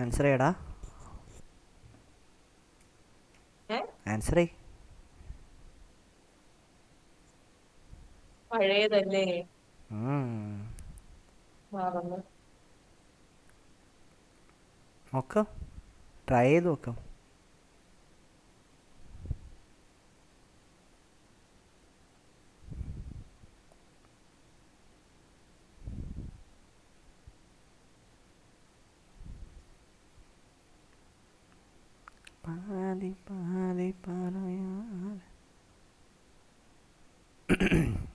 Answer ചെയ്യടാ. Answer ചെയ്. പഴയതല്ലേ? ഉം. മറന്നു. നോക്കാം, ട്രൈ ചെയ്ത് നോക്കാം. പാതി പാതി പറയാൻ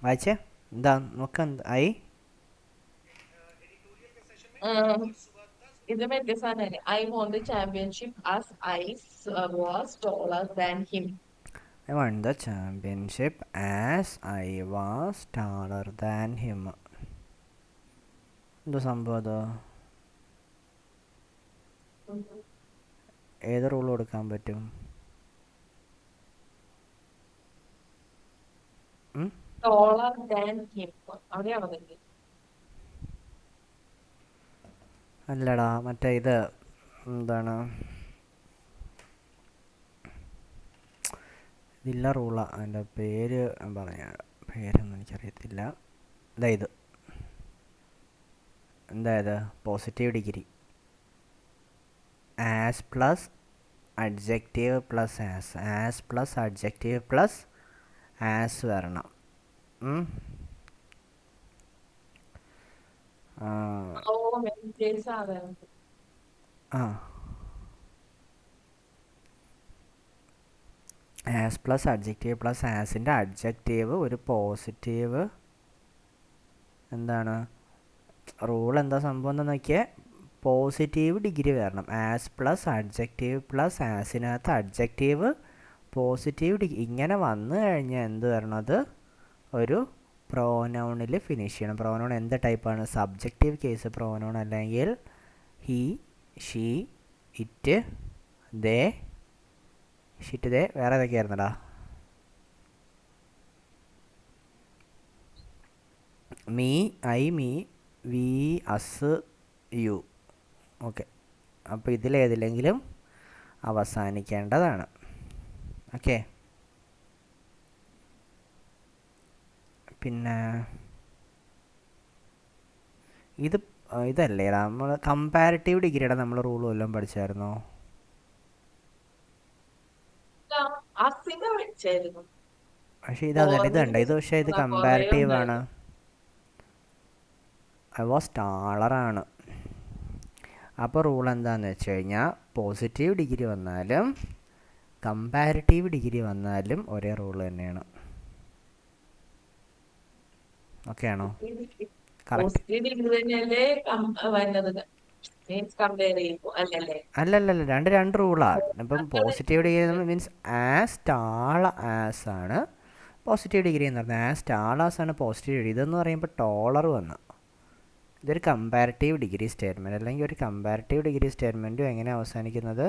വായിച്ചേ എന്താ നോക്കാം ആയി. ഇത് മറ്റേ സാധനല്ലേ, I won the championship as I was taller than him. I won the championship as I was taller than him. എന്തോ സംഭവം അതോ? ഏത് റൂൾ കൊടുക്കാൻ പറ്റും? ടോളർ ദാൻ ഹിം അവിടെയാണോ തെറ്റ്? അല്ലടാ, മറ്റേ ഇത് എന്താണ്, ഇതില്ല റൂളാ. അതിൻ്റെ പേര് ഞാൻ പറഞ്ഞ പേരൊന്നും എനിക്കറിയത്തില്ല. അതായത് എന്തായത് positive degree as plus adjective plus as plus adjective plus as വരണം. ഓ മറ്റേ സാധനം. ആ ആസ് പ്ലസ് അഡ്ജക്റ്റീവ് പ്ലസ് ആസിൻ്റെ അഡ്ജക്റ്റീവ് ഒരു പോസിറ്റീവ് എന്താണ് റൂൾ എന്താ സംഭവം എന്ന് നോക്കിയാൽ പോസിറ്റീവ് ഡിഗ്രി വരണം. ആസ് പ്ലസ് അഡ്ജക്റ്റീവ് പ്ലസ് ആസിനകത്ത് അഡ്ജക്റ്റീവ് പോസിറ്റീവ് ഡിഗ്രി ഇങ്ങനെ വന്നു കഴിഞ്ഞാൽ എന്ത് വരണത് ഒരു പ്രോനൗണിൽ ഫിനിഷ് ചെയ്യണം. പ്രോനൗൺ എന്ത് ടൈപ്പാണ്? സബ്ജക്റ്റീവ് കേസ് പ്രോനൗൺ അല്ലെങ്കിൽ he she it they shit they വേറെ ഏതൊക്കെയായിരുന്നടാ? Me I me we us you. Okay, അപ്പോൾ ഇതിലേതിലെങ്കിലും അവസാനിക്കേണ്ടതാണ്. ഓക്കെ, പിന്നെ ഇതല്ലേ നമ്മൾ കമ്പാരിറ്റീവ് ഡിഗ്രിയുടെ നമ്മൾ റൂൾ വല്ലതും പഠിച്ചായിരുന്നോ? അസിനെ വിളിച്ചായിരുന്നു. പക്ഷേ ഇതല്ല, ഇതുണ്ട് ഇത്. പക്ഷേ ഇത് കൊറേ കമ്പാരിറ്റീവ് ആണ്. ഉണ്ടായിരുന്നു. ഐ വാസ് ടാളറാണ്. അപ്പോൾ റൂൾ എന്താണെന്ന് വെച്ച് കഴിഞ്ഞാൽ പോസിറ്റീവ് ഡിഗ്രി വന്നാലും കമ്പാരിറ്റീവ് ഡിഗ്രി വന്നാലും ഒരേ റൂൾ തന്നെയാണ്. ഓക്കെ ആണോ? കറക്റ്റ്. പോസിറ്റീവ് ഡിഗ്രി തന്നെയല്ലേ വരുന്നത്? മീൻസ് കമ്പയർ ചെയ്യുമ്പോൾ അല്ലല്ലേ? അല്ലല്ലല്ല, രണ്ട് റൂളാണ്. ഇപ്പം positive degree means as tall as ആണ് പോസിറ്റീവ് ഡിഗ്രി എന്ന് പറഞ്ഞാൽ. ആസ് ടാൾ ആസ് ആണ് പോസിറ്റീവ് ഡിഗ്രി. ഇതെന്ന് പറയുമ്പോൾ ടോളർ വന്നു. ഇതൊരു കമ്പാരിറ്റീവ് ഡിഗ്രി സ്റ്റേറ്റ്മെൻറ്റ്. അല്ലെങ്കിൽ ഒരു കമ്പാരിറ്റീവ് ഡിഗ്രി സ്റ്റേറ്റ്മെൻറ്റും എങ്ങനെ അവസാനിക്കുന്നത്?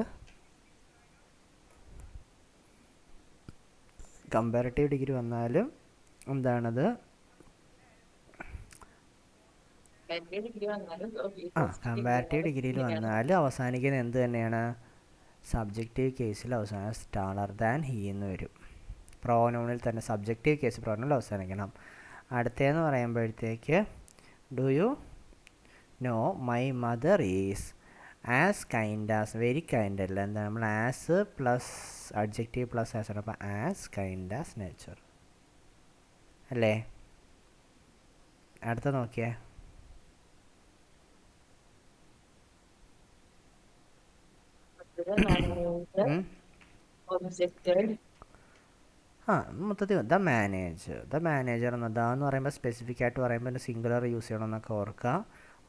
കമ്പാരിറ്റീവ് ഡിഗ്രി വന്നാലും എന്താണത്? ഡിഗ്രി വന്നാലും കമ്പാരിറ്റീവ് ഡിഗ്രിയിൽ വന്നാലും അവസാനിക്കുന്നത് എന്ത് തന്നെയാണ്? സബ്ജക്റ്റീവ് കേസിൽ അവസാനം സ്റ്റാളർ ദാൻ ഹീ എന്ന് വരും. പ്രോനൗണിൽ തന്നെ സബ്ജക്റ്റീവ് കേസ് പ്രോനൗണിൽ അവസാനിക്കണം. അടുത്തതെന്ന് പറയുമ്പോഴത്തേക്ക് do you know my mother is as kind as. Very kind അല്ല, എന്താ നമ്മൾ as plus adjective plus as ആണ്. അപ്പോൾ ആസ് കൈൻഡ് ആസ് നേച്ചർ അല്ലേ? അടുത്ത നോക്കിയേ. മൊത്തത്തിൽ ദ മാനേജർ എന്ന് പറയുമ്പോൾ സ്പെസിഫിക് ആയിട്ട് പറയുമ്പോൾ സിംഗുലർ യൂസ് ചെയ്യണമെന്നൊക്കെ ഓർക്കുക.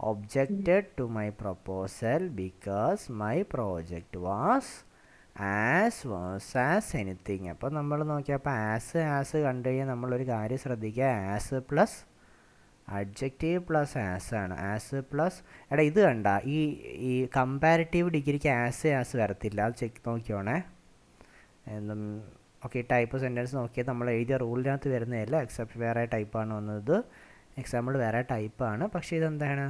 Objected to my proposal because my project was as anything. അപ്പോൾ നമ്മൾ നോക്കിയപ്പോൾ ആസ് കണ്ടു കഴിഞ്ഞാൽ നമ്മളൊരു കാര്യം ശ്രദ്ധിക്കുക. As plus adjective plus as ആണ്. ആസ് പ്ലസ് ഇത് കണ്ട ഈ കമ്പാരിറ്റീവ് ഡിഗ്രിക്ക് ആസ് വരത്തില്ല. അത് നോക്കിയോണേ. എന്നും ഓക്കെ, ടൈപ്പ് സെൻറ്റൻസ് നോക്കിയാൽ നമ്മൾ എഴുതിയ റൂളിനകത്ത് വരുന്നതല്ല. എക്സെപ്റ്റ് വേറെ ടൈപ്പാണ് വന്നത്. എക്സാമ്പിൾ വേറെ ടൈപ്പാണ്. പക്ഷേ ഇതെന്താണ്?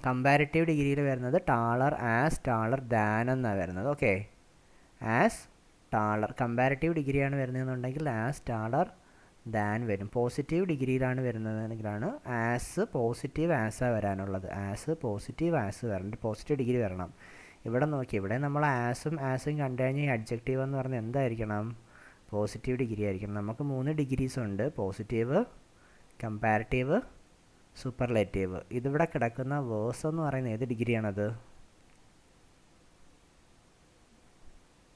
കമ്പാരിറ്റീവ് ഡിഗ്രിയിൽ വരുന്നത് ടാളർ ആസ് ടാളർ ദാൻ എന്നാണ് വരുന്നത്. ഓക്കെ, ആസ് ടാളർ കമ്പാരിറ്റീവ് ഡിഗ്രിയാണ് വരുന്നതെന്നുണ്ടെങ്കിൽ ആസ് ടാളർ ദാൻ വരും. പോസിറ്റീവ് ഡിഗ്രിയിലാണ് വരുന്നതെങ്കിലാണ് ആസ് പോസിറ്റീവ് ആസാണ് വരാനുള്ളത്. ആസ് പോസിറ്റീവ് ആസ് വരണം, പോസിറ്റീവ് ഡിഗ്രി വരണം. ഇവിടെ നോക്കി, ഇവിടെ നമ്മൾ ആസും കണ്ടു കഴിഞ്ഞാൽ ഈ അഡ്ജക്റ്റീവ് എന്ന് പറഞ്ഞാൽ എന്തായിരിക്കണം? പോസിറ്റീവ് ഡിഗ്രി ആയിരിക്കണം. നമുക്ക് 3 ഡിഗ്രീസ് ഉണ്ട്: പോസിറ്റീവ്, കമ്പാരിറ്റീവ്, സൂപ്പർലേറ്റീവ്. ഇതിവിടെ കിടക്കുന്ന വേഴ്സ് എന്ന് പറയുന്നത് ഏത് ഡിഗ്രിയാണത്?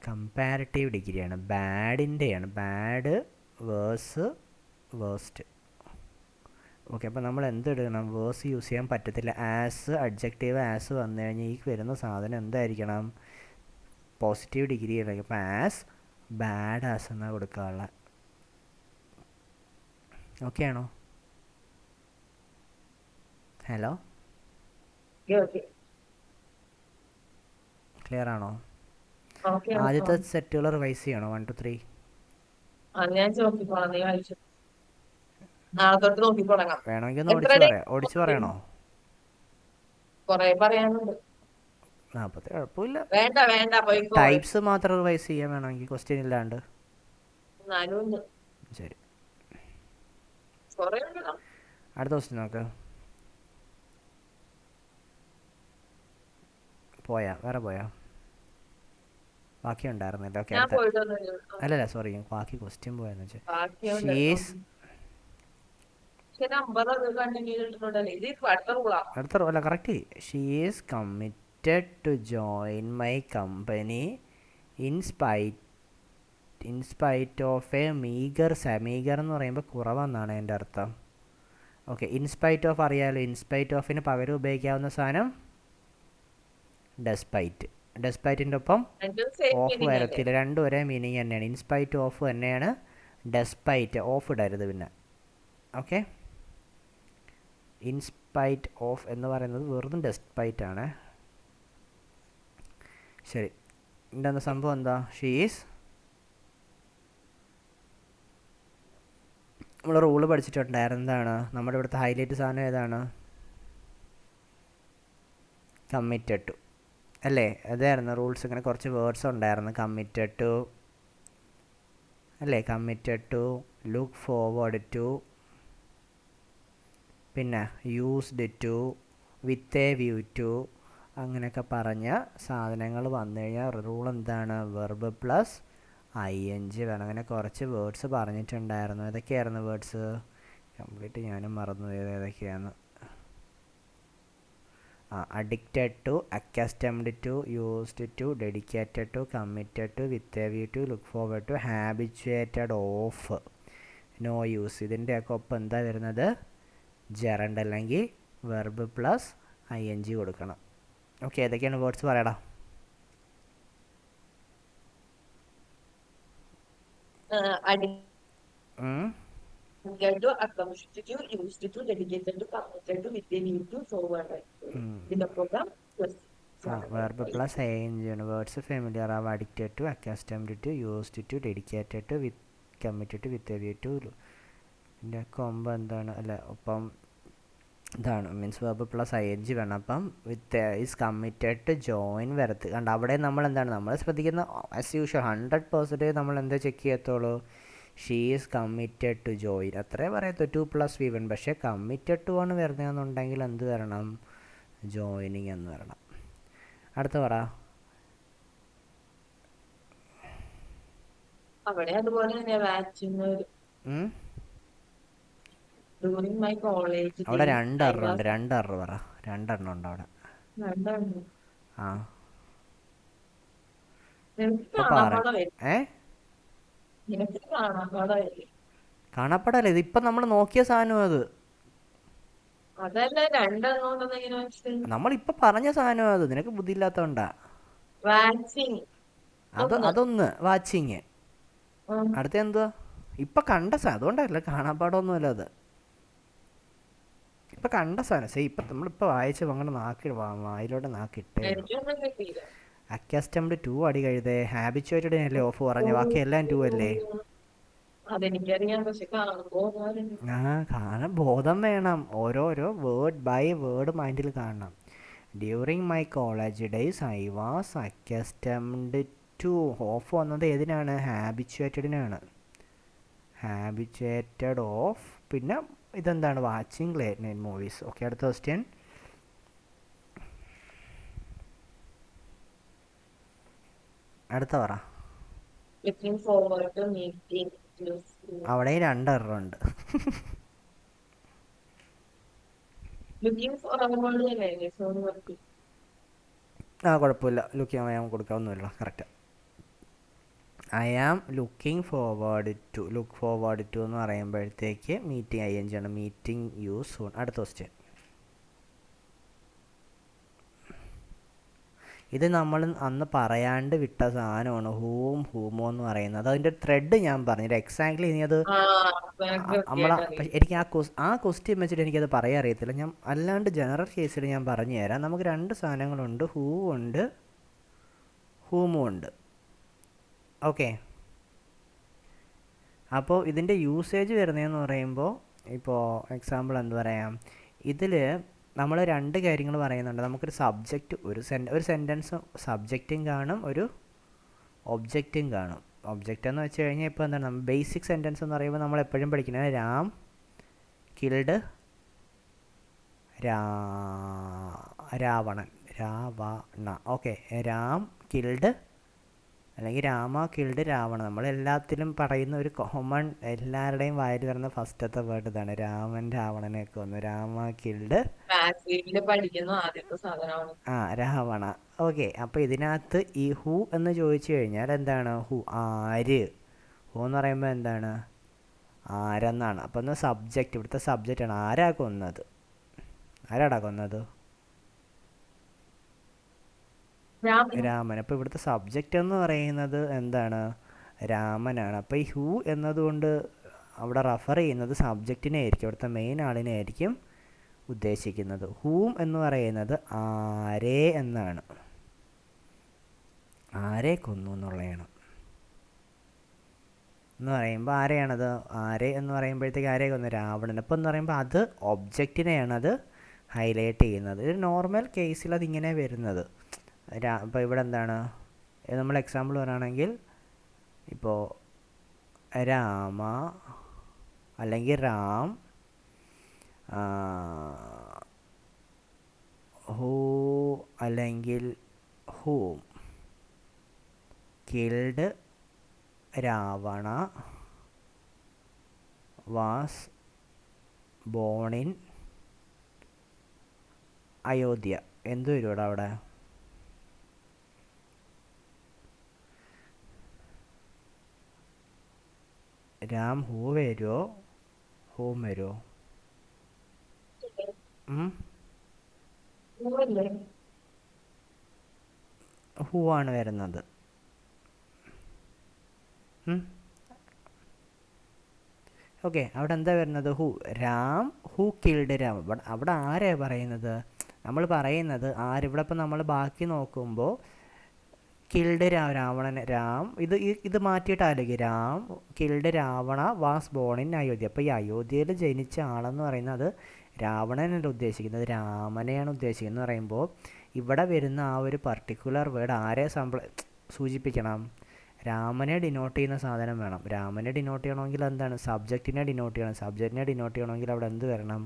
കമ്പാരിറ്റീവ് ഡിഗ്രിയാണ്, ബാഡിൻ്റെയാണ്. Bad, worse, worst. ഓക്കെ, അപ്പോൾ നമ്മൾ എന്തെടുക്കണം? വേഴ്സ് യൂസ് ചെയ്യാൻ പറ്റത്തില്ല. ആസ് അഡ്ജക്റ്റീവ് ആസ് വന്നു കഴിഞ്ഞാൽ ഈ വരുന്ന സാധനം എന്തായിരിക്കണം? പോസിറ്റീവ് ഡിഗ്രി ആയിരിക്കും. അപ്പോൾ ആസ് ബാഡ് ആസ് എന്നാണ് കൊടുക്കാനുള്ള. ഓക്കെ ആണോ? ഹലോ, ക്ലിയർ ആണോ? ആദ്യത്തെ സെറ്റുകൾ റിവൈസ് ചെയ്യണോ? 1 to 3 ഞാൻ നോക്കിക്കോളാം, നീ വായിച്ചു. നാളെ തൊട്ട് നോക്കി തുടങ്ങാം. വേണമെങ്കിൽ ഒന്ന് ഓടിച്ചു പറയണോ? കൊറേ പറയാനുണ്ട്. 40 കുഴപ്പമില്ല. വേണ്ട വേണ്ട, പോയിക്കോ. ടൈപ്സ് മാത്രം റിവൈസ് ചെയ്യാൻ വേണമെങ്കിൽ, ക്വസ്റ്റ്യൻ ഇല്ലാണ്ട്. ശരി, അടുത്ത ക്വസ്റ്റ്യൻ നോക്ക്. വേറെ പോയാ? ബാക്കി ഉണ്ടായിരുന്നില്ല. ഓക്കെ, അല്ലല്ല സോറി, ബാക്കി ക്വസ്റ്റ്യൻ പോയെന്ന് വെച്ചാൽ ഷീസ് അല്ല correct. She is committed to join my company in spite of a meagre എന്ന് പറയുമ്പോൾ കുറവെന്നാണ് എൻ്റെ അർത്ഥം. ഓക്കെ, ഇൻസ്പൈറ്റ് ഓഫ് അറിയാമല്ലോ. ഇൻസ്പൈറ്റ് ഓഫിന് പകരം ഉപയോഗിക്കാവുന്ന സാധനം ഡെസ്പൈറ്റ്. ഡെസ്പൈറ്റിൻ്റെ ഒപ്പം ഓഫ് വരത്തില്ല, രണ്ടും ഒരേ മീനിങ് തന്നെയാണ്. ഇൻസ്പൈറ്റ് ഓഫ് തന്നെയാണ്, ഡെസ്പൈറ്റ് ഓഫ് ഇടരുത് പിന്നെ. ഓക്കെ, ഇൻസ്പൈറ്റ് ഓഫ് എന്ന് പറയുന്നത് വെറും ഡെസ്പൈറ്റ് ആണ്. ശരി, എൻ്റെ സംഭവം എന്താ? ഷീസ്, നമ്മൾ റൂള് പഠിച്ചിട്ടുണ്ടായിരുന്നു. എന്താണ് നമ്മുടെ ഇവിടുത്തെ ഹൈലൈറ്റ് സാധനം? ഏതാണ്? കമ്മിറ്റഡ് ടു അല്ലേ? അതായിരുന്നു റൂൾസ്. ഇങ്ങനെ കുറച്ച് വേർഡ്സ് ഉണ്ടായിരുന്നു. കമ്മിറ്റഡ് ടു അല്ലേ? Committed to, look forward to, പിന്നെ used to, with a view to, അങ്ങനെയൊക്കെ പറഞ്ഞ സാധനങ്ങൾ വന്നു കഴിഞ്ഞാൽ റൂൾ എന്താണ്? വെർബ് പ്ലസ് ING വേണം. അങ്ങനെ കുറച്ച് വേർഡ്സ് പറഞ്ഞിട്ടുണ്ടായിരുന്നു. ഏതൊക്കെയായിരുന്നു വേർഡ്സ്? കംപ്ലീറ്റ് ഞാനും മറന്നു ഏതൊക്കെയാണ്. Addicted to, accustomed to, used to, dedicated to, committed to, with a view to, look forward to, habituated of, no use. ഇതിൻ്റെയൊക്കെ ഒപ്പം എന്താ വരുന്നത്? ജെറണ്ട് അല്ലെങ്കിൽ വെർബ് പ്ലസ് ING കൊടുക്കണം. ഓക്കെ, ഏതൊക്കെയാണ് വേർഡ്സ് പറയടാ? വെർബ് പ്ലസ് ING ആണ്. വേർഡ്സ് ഫെമിലിയർ ആവുക. Addicted to, accustomed to, used to, dedicated to, committed to, with a view to. ഇതിൻ്റെ കൊമ്പ് എന്താണ്? അല്ല, ഒപ്പം ഇതാണ് മീൻസ് വെർബ് പ്ലസ് ING വേണം. അപ്പം വിത്ത് ഈസ് കമ്മിറ്റഡ് ടു ജോയിൻ വരത്ത് കണ്ട്. അവിടെ നമ്മൾ എന്താണ് നമ്മൾ ശ്രദ്ധിക്കുന്ന? ആസ് യൂഷ്വൽ 100% നമ്മൾ എന്താ ചെക്ക് ചെയ്യത്തുള്ളൂ? She is committed to join, അത്രേ പറയത്തുള്ളൂ. 2 + V1. പക്ഷേ കമ്മിറ്റഡ് ടു ആണ് വരുന്നതെന്നുണ്ടെങ്കിൽ എന്ത് വരണം? ജോയിനിങ് എന്ന് വരണം. അടുത്ത പറ. അവിടെ അതുപോലെ തന്നെ അവിടെ 2 എററുണ്ട്. 2 എറർ പറ. 2 എണ്ണം ഉണ്ട് അവിടെ. ആ കാണാപ്പാടല്ലേ? ഇതിപ്പം നമ്മൾ നോക്കിയ സാധനം അത്. നമ്മളിപ്പൊ പറഞ്ഞ സാധനം അത്. നിനക്ക് ബുദ്ധിയില്ലാത്തോണ്ടാ. അതൊന്ന് വാച്ചിങ്. അടുത്ത എന്തുവാ? ഇപ്പൊ കണ്ട സാധനം. അതുകൊണ്ടല്ല, കാണാപ്പാടൊന്നുമല്ല അത്. ഇപ്പൊ കണ്ട സാധനം. ഇപ്പൊ നമ്മളിപ്പോ വായിച്ച് അങ്ങനെ വായിലോട്ട് നാക്കിട്ടേ. അക്കസ്റ്റംഡ് ടു അടി കഴുതേ. ഹാബിച്വേറ്റഡ് അല്ലേ ഓഫ് പറഞ്ഞ? ബാക്കി എല്ലാം 2 അല്ലേ? കാണാൻ ബോധം വേണം. ഓരോരോ വേർഡ് ബൈ വേർഡ് മൈൻഡിൽ കാണണം. During my college days I was accustomed to. Of വന്നത് ഏതിനാണ്? ഹാബിച്വേറ്റഡിനാണ്. Habituated of. പിന്നെ ഇതെന്താണ്? Watching late night movies. Okay, അടുത്ത ക്വസ്റ്റ്യൻ. അടുത്ത പറ. Looking forward to meeting you soon. അവിടെ 2 എററുണ്ട്. Looking forward അല്ലേ ഫോൺ വർക്ക്. കുഴപ്പമില്ല, ലുക്ക് ചെയ്യാൻ കൊടുക്കാവുന്നില്ല. Correct. I am looking forward to. Look forward to എന്ന് പറയുമ്പോഴത്തേക്ക് മീറ്റിംഗ് ING ആണ്. Meeting you soon. അടുത്ത ക്വസ്റ്റ്യൻ. ഇത് നമ്മൾ അന്ന് പറയാണ്ട് വിട്ട സാധനമാണ് ഹൂമോ എന്ന് പറയുന്നത്. അതിൻ്റെ ത്രെഡ് ഞാൻ പറഞ്ഞില്ല എക്സാക്ട്ലി. ഇനി അത് എനിക്ക് ആ ക്വസ്റ്റ്യൻ വെച്ചിട്ട് എനിക്കത് പറയാൻ അറിയത്തില്ല. ഞാൻ അല്ലാണ്ട് ജനറൽ കേസിൽ ഞാൻ പറഞ്ഞു തരാം. നമുക്ക് 2 സാധനങ്ങളുണ്ട്, ഹൂ ഉണ്ട്, ഹൂമും ഉണ്ട്. ഓക്കെ, അപ്പോൾ ഇതിൻ്റെ യൂസേജ് വരുന്നതെന്ന് പറയുമ്പോൾ ഇപ്പോൾ എക്സാമ്പിൾ എന്ത് പറയാം, ഇതിൽ നമ്മൾ 2 കാര്യങ്ങൾ പറയുന്നുണ്ട്. നമുക്കൊരു സബ്ജക്റ്റ്, ഒരു സെൻറ്റൻസ് സബ്ജക്റ്റും കാണും, ഒരു ഒബ്ജക്റ്റും കാണും. ഒബ്ജക്റ്റ് എന്ന് വെച്ച് കഴിഞ്ഞാൽ ഇപ്പോൾ എന്താണ്, നമ്മൾ ബേസിക് സെൻറ്റൻസ് എന്ന് പറയുമ്പോൾ നമ്മൾ എപ്പോഴും പഠിക്കുന്നത് Ram killed Ravanan. Okay, Ram killed അല്ലെങ്കിൽ രാമ കിൽഡ് രാവണൻ. നമ്മളെല്ലാത്തിലും പറയുന്ന ഒരു കോമൺ, എല്ലാവരുടെയും വായിൽ വരുന്ന ഫസ്റ്റത്തെ വേർഡ് ഇതാണ്. രാമൻ രാവണനെയൊക്കെ വന്നു. രാമ കിൽഡ് പഠിക്കുന്ന ആദ്യത്തെ സാധനമാണ് രാവണ. ഓക്കെ, അപ്പോൾ ഇതിനകത്ത് ഈ ഹൂ എന്ന് ചോദിച്ചു കഴിഞ്ഞാൽ എന്താണ്? ഹൂ, ആര്. ഹൂ എന്ന് പറയുമ്പോൾ എന്താണ്? ആരെന്നാണ്. അപ്പോൾ ഒന്ന് സബ്ജക്റ്റ്, ഇവിടുത്തെ സബ്ജക്റ്റാണ്. ആരാ കൊന്നത്? ആരാടാ കൊന്നത്? രാമൻ. അപ്പോൾ ഇവിടുത്തെ സബ്ജക്റ്റ് എന്ന് പറയുന്നത് എന്താണ്? രാമനാണ്. അപ്പോൾ ഈ ഹൂ എന്നതുകൊണ്ട് അവിടെ റെഫർ ചെയ്യുന്നത് സബ്ജക്റ്റിനെ ആയിരിക്കും, അവിടുത്തെ മെയിൻ ആളിനെ ആയിരിക്കും ഉദ്ദേശിക്കുന്നത്. ഹൂം എന്ന് പറയുന്നത് ആരെ എന്നാണ്. ആരെ കൊന്നു എന്നുള്ളതാണ് എന്ന് പറയുമ്പോൾ. ആരെയാണത്? ആരെ എന്ന് പറയുമ്പോഴത്തേക്ക് ആരെ കൊന്നു? രാവണൻ. അപ്പോൾ എന്ന് പറയുമ്പോൾ അത് ഒബ്ജക്റ്റിനെയാണത് ഹൈലൈറ്റ് ചെയ്യുന്നത്. ഒരു നോർമൽ കേസിൽ അതിങ്ങനെ വരുന്നത്. ഇപ്പോൾ ഇവിടെ എന്താണ്, നമ്മൾ എക്സാമ്പിൾ പറയുകയാണെങ്കിൽ ഇപ്പോൾ രാമ അല്ലെങ്കിൽ റാം ഹൂ അല്ലെങ്കിൽ whom killed Ravana was born in Ayodhya. എന്ത് വരും ഇവിടെ? അവിടെ രാം ഹൂ വരുമോ ഹൂം വരുമോ? ഹൂ ആണ് വരുന്നത്. ഓക്കെ, അവിടെ എന്താ വരുന്നത്? Who. Ram who killed Ram. അവിടെ ആരാ പറയുന്നത്? നമ്മൾ പറയുന്നത് ആരിവിടെ. ഇപ്പം നമ്മൾ ബാക്കി നോക്കുമ്പോൾ കിൽഡ് രാവണൻ, രാം ഇത് മാറ്റിയിട്ട് ആലോചിക്കുക. Ram killed Ravana was born in Ayodhya. അപ്പോൾ ഈ അയോധ്യയിൽ ജനിച്ച ആളെന്ന് പറയുന്നത് രാവണനല്ല ഉദ്ദേശിക്കുന്നത്, രാമനെയാണ് ഉദ്ദേശിക്കുന്നത്. എന്ന് പറയുമ്പോൾ ഇവിടെ വരുന്ന ആ ഒരു പർട്ടിക്കുലർ വേർഡ് ആരെ സൂചിപ്പിക്കണം? രാമനെ ഡിനോട്ട് ചെയ്യുന്ന സാധനം വേണം. രാമനെ ഡിനോട്ട് ചെയ്യണമെങ്കിൽ എന്താണ്? സബ്ജക്റ്റിനെ ഡിനോട്ട് ചെയ്യണം. സബ്ജക്റ്റിനെ ഡിനോട്ട് ചെയ്യണമെങ്കിൽ അവിടെ എന്ത് വരണം?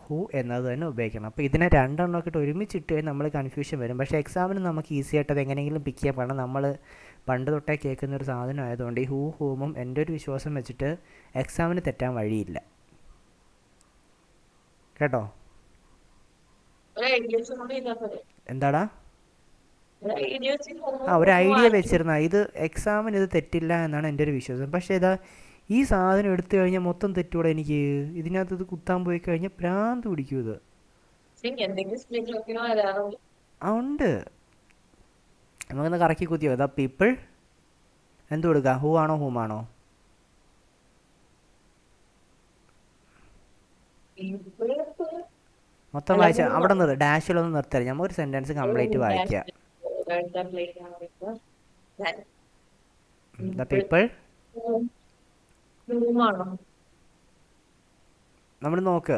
ഹൂ എന്നത് തന്നെ ഉപയോഗിക്കണം. അപ്പോൾ ഇതിനെ 2 എണ്ണമൊക്കെ ഇട്ട് ഒരുമിച്ചിട്ട് നമ്മൾ കൺഫ്യൂഷൻ വരും. പക്ഷേ എക്സാമിന് നമുക്ക് ഈസി ആയിട്ട് അത് എങ്ങനെയെങ്കിലും പിക്ക് ചെയ്യാൻ പറ്റണം. നമ്മൾ പണ്ട് തൊട്ടേ കേൾക്കുന്ന ഒരു സാധനം ആയതുകൊണ്ട് ഈ ഹൂമും എൻ്റെ ഒരു വിശ്വാസം വെച്ചിട്ട് എക്സാമിന് തെറ്റാൻ വഴിയില്ല കേട്ടോ. എന്താടാ? ഒരു ഐഡിയ വെച്ചിരുന്ന ഇത് എക്സാമിന് ഇത് തെറ്റില്ല എന്നാണ് എൻ്റെ ഒരു വിശ്വാസം. പക്ഷേ ഇതാ ഈ സാധനം എടുത്തു കഴിഞ്ഞാൽ മൊത്തം തെറ്റൂടെ എനിക്ക്. ഇതിനകത്ത് ഇത് കുത്താൻ പോയി കഴിഞ്ഞാൽ ഭ്രാന്ത് പിടിക്കും ഇത്. ഉണ്ട്, നമുക്കൊന്ന് കറക്കി കുത്തിയോ? ദ പീപ്പിൾ എന്ത് കൊടുക്കുക? ഹൂ ആണോ ഹൂം ആണോ? മൊത്തം വായിച്ച അവിടെ ഡാഷിലൊന്ന് നിർത്തരുത്. നമ്മൾ ഒരു സെന്റൻസ് കംപ്ലീറ്റ് വായിക്കുക. The people. നമ്മൾ നോക്ക്,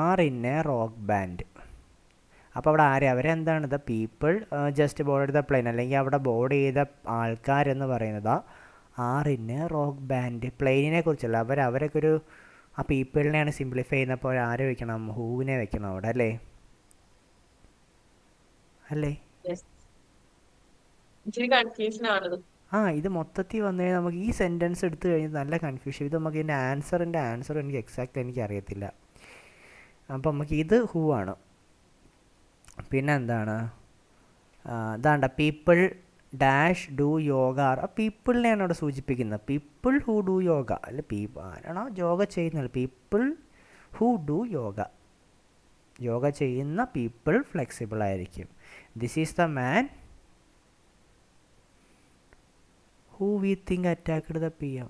are in A rock band. അപ്പോൾ അവിടെ ആരെ അവരെന്താണ് the people just board the plain, അല്ലെങ്കിൽ അവിടെ ബോർഡ് ചെയ്ത ആൾക്കാരെന്ന് പറയുന്നത് ആർ ഇൻ റോക്ക് ബാൻഡ്. പ്ലെയിനിനെ കുറിച്ചല്ല, അവരൊക്കെ ഒരു ആ പീപ്പിളിനെയാണ് സിംപ്ലിഫൈ ചെയ്യുന്നപ്പോൾ ആരെ വെക്കണം, ഹൂവിനെ വെക്കണം അവിടെ, അല്ലേ അല്ലേ? ഇത് മൊത്തത്തിൽ വന്നു കഴിഞ്ഞാൽ നമുക്ക് ഈ സെൻറ്റൻസ് എടുത്തു കഴിഞ്ഞാൽ നല്ല കൺഫ്യൂഷൻ. ഇത് നമുക്ക് ഇതിൻ്റെ ആൻസർ എനിക്ക് എക്സാക്റ്റ് എനിക്ക് അറിയത്തില്ല. അപ്പോൾ നമുക്ക് ഇത് ഹൂ ആണ്. പിന്നെ എന്താണ്, ഇതാണ്ട പീപ്പിൾ ഡാഷ് ഡു യോഗ. പീപ്പിളിനെയാണ് അവിടെ സൂചിപ്പിക്കുന്നത്. പീപ്പിൾ ഹൂ ഡു യോഗ, അല്ല ആരാണോ യോഗ ചെയ്യുന്നത്, people who do yoga. Yoga ചെയ്യുന്ന പീപ്പിൾ ഫ്ലെക്സിബിൾ ആയിരിക്കും. This is the man who we think attacked the PM.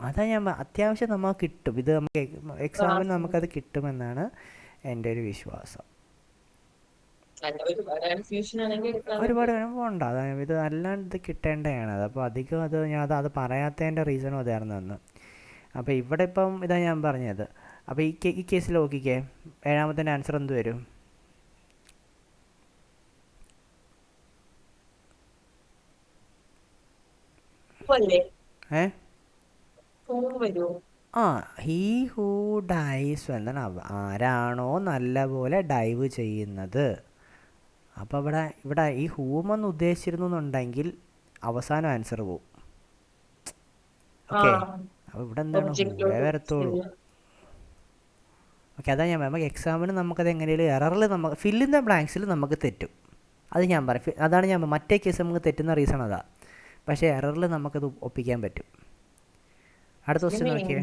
അതാ ഞാൻ അത്യാവശ്യം നമുക്ക് കിട്ടും. ഇത് നമുക്ക് എക്സാമിന് നമുക്കത് കിട്ടുമെന്നാണ് എൻ്റെ ഒരു വിശ്വാസം. ഒരുപാട് പോകണ്ട, അതായത് ഇത് അല്ലാണ്ട് ഇത് കിട്ടേണ്ടതാണ്. അപ്പോൾ അധികം അത് പറയാത്തതിൻ്റെ റീസണും അതായിരുന്നു അന്ന്. അപ്പോൾ ഇവിടെ ഇപ്പം ഇതാ ഞാൻ പറഞ്ഞത്. അപ്പോൾ ഈ കേസിൽ നോക്കിക്കേ, ഏഴാമത്തെ ആൻസർ എന്ത് വരും? ഹീ ഹൂ ഡൈസ് എന്താണ്, ആരാണോ നല്ലപോലെ ഡൈവ് ചെയ്യുന്നത്. അപ്പോൾ ഇവിടെ ഈ ഹൂമെന്ന് ഉദ്ദേശിച്ചിരുന്നു എന്നുണ്ടെങ്കിൽ അവസാനം ആൻസർ പോവും. ഓക്കെ, അപ്പോൾ ഇവിടെ എന്താണ് ഹൂവേ വരത്തുള്ളൂ. ഓക്കെ, അതാ ഞാൻ നമുക്ക് എക്സാമിന് നമുക്കത് എങ്ങനെയും എററിൽ നമുക്ക് ഫിൽ ഇൻ ദ ബ്ലാങ്ക്സിൽ നമുക്ക് തെറ്റും. അത് ഞാൻ പറയും, അതാണ് ഞാൻ മറ്റേ കേസ് നമുക്ക് തെറ്റുന്ന റീസൺ അതാ. പക്ഷേ എററിൽ നമുക്കത് ഒപ്പിക്കാൻ പറ്റും. അടുത്ത ക്വസ്റ്റ്യൻ നോക്കിയേ.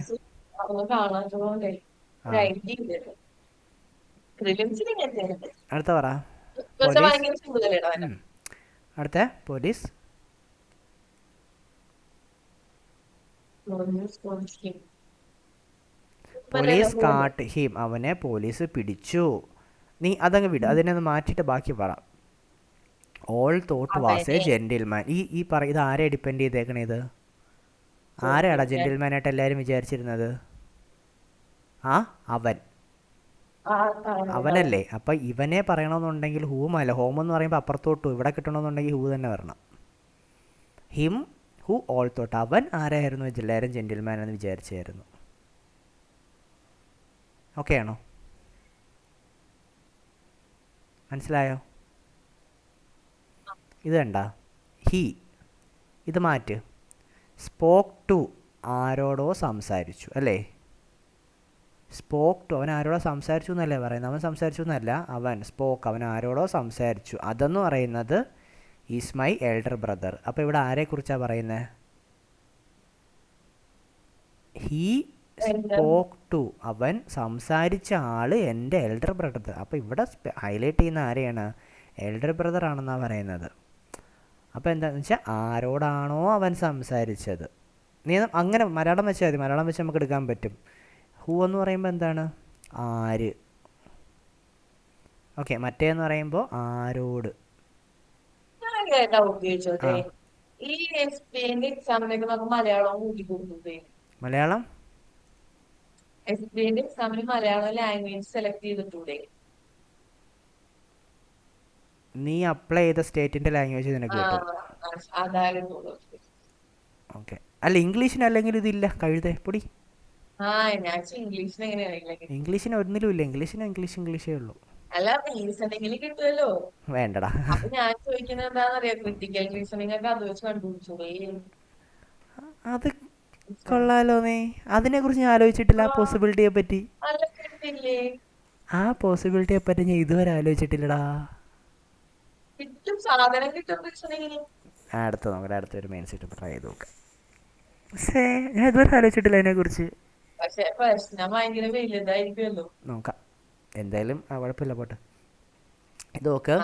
അടുത്ത പറ. അടുത്ത പോലീസ് കാട്ട് ഹിം, അവനെ പോലീസ് പിടിച്ചു. നീ അതങ്ങ് വിട്, അതിനെ ഒന്ന് മാറ്റിയിട്ട് ബാക്കി പറ. All thought was A gentleman. ഇത് ആരെ ഡിപ്പെൻഡ് ചെയ്തേക്കണേത്? ആരാടാ ജെന്റിൽമാനായിട്ട് എല്ലാവരും വിചാരിച്ചിരുന്നത്? അവനല്ലേ. അപ്പം ഇവനെ പറയണമെന്നുണ്ടെങ്കിൽ ഹൂമല്ല. ഹോം എന്ന് പറയുമ്പോൾ അപ്പുറത്തോട്ടു, ഇവിടെ കിട്ടണമെന്നുണ്ടെങ്കിൽ ഹൂ തന്നെ വരണം. ഹിം ഹൂ ഓൾ തോട്ട്, അവൻ ആരായിരുന്നു എല്ലാവരും ജെന്റിൽമാൻ എന്ന് വിചാരിച്ചായിരുന്നു. ഓക്കെ ആണോ? മനസ്സിലായോ? ഇത് കണ്ട ഹീ, ഇത് മാറ്റ്. സ്പോക്ക് ടു, ആരോടോ സംസാരിച്ചു, അല്ലേ? സ്പോക്ക് ടു, അവൻ ആരോടോ സംസാരിച്ചു എന്നല്ലേ പറയുന്നത്. അവൻ സംസാരിച്ചു എന്നല്ല, അവൻ സ്പോക്ക്, അവൻ ആരോടോ സംസാരിച്ചു. അതെന്ന് പറയുന്നത് ഈസ് മൈ എൽഡർ ബ്രദർ. അപ്പോൾ ഇവിടെ ആരെക്കുറിച്ചാണ് പറയുന്നത്? ഹീ സ്പോക്ക് ടു, അവൻ സംസാരിച്ച ആൾ എൻ്റെ എൽഡർ ബ്രദർ. അപ്പോൾ ഇവിടെ ഹൈലൈറ്റ് ചെയ്യുന്ന ആരെയാണ്? എൽഡർ ബ്രദർ ആണെന്നാണ് പറയുന്നത്. അപ്പോൾ എന്താണെന്ന് വെച്ചാൽ ആരോടാണോ അവൻ സംസാരിച്ചത്. നീ അങ്ങനെ മലയാളം വെച്ചാൽ മതി, മലയാളം വെച്ച് നമുക്ക് എടുക്കാൻ പറ്റും. ഹൂ എന്ന് പറയുമ്പോൾ എന്താണ്? ആര്. ഓക്കെ, മറ്റേന്ന് പറയുമ്പോൾ ആരോട്. മലയാളം ലാംഗ്വേജ് സെലക്ട് ചെയ്തിട്ടൂടെ? നീ അപ്ലൈ ചെയ്ത സ്റ്റേറ്റിന്റെ ലാംഗ്വേജ് നിനക്ക് കിട്ടും. ഓക്കെ, അല്ല ഇംഗ്ലീഷിന് അല്ലെങ്കിൽ ഇതില്ല, കഴുതേ പൊടി. ഇംഗ്ലീഷിന് ഒന്നിലും ഇല്ല. ഇംഗ്ലീഷേ ഉള്ളൂ. വേണ്ടടാ. അത് കൊള്ളാലോ. നീ അതിനെ കുറിച്ച് ഞാൻ ആലോചിച്ചിട്ടില്ല, ആ പോസിബിലിറ്റിയെ പറ്റി. ആ പോസിബിലിറ്റിയെ പറ്റി ഞാൻ ഇതുവരെ ആലോചിച്ചിട്ടില്ലടാ. അടുത്ത നോക്കട്ടെ, അടുത്തൊരു മെയിൻ സെറ്റ് ട്രൈ ചെയ്ത് നോക്കാം. പക്ഷേ ഞാൻ ഇതുവരെ ആലോചിച്ചിട്ടില്ല അതിനെ കുറിച്ച്. നോക്കാം എന്തായാലും, കുഴപ്പമില്ല, പോട്ടെ. ഇത് നോക്ക്.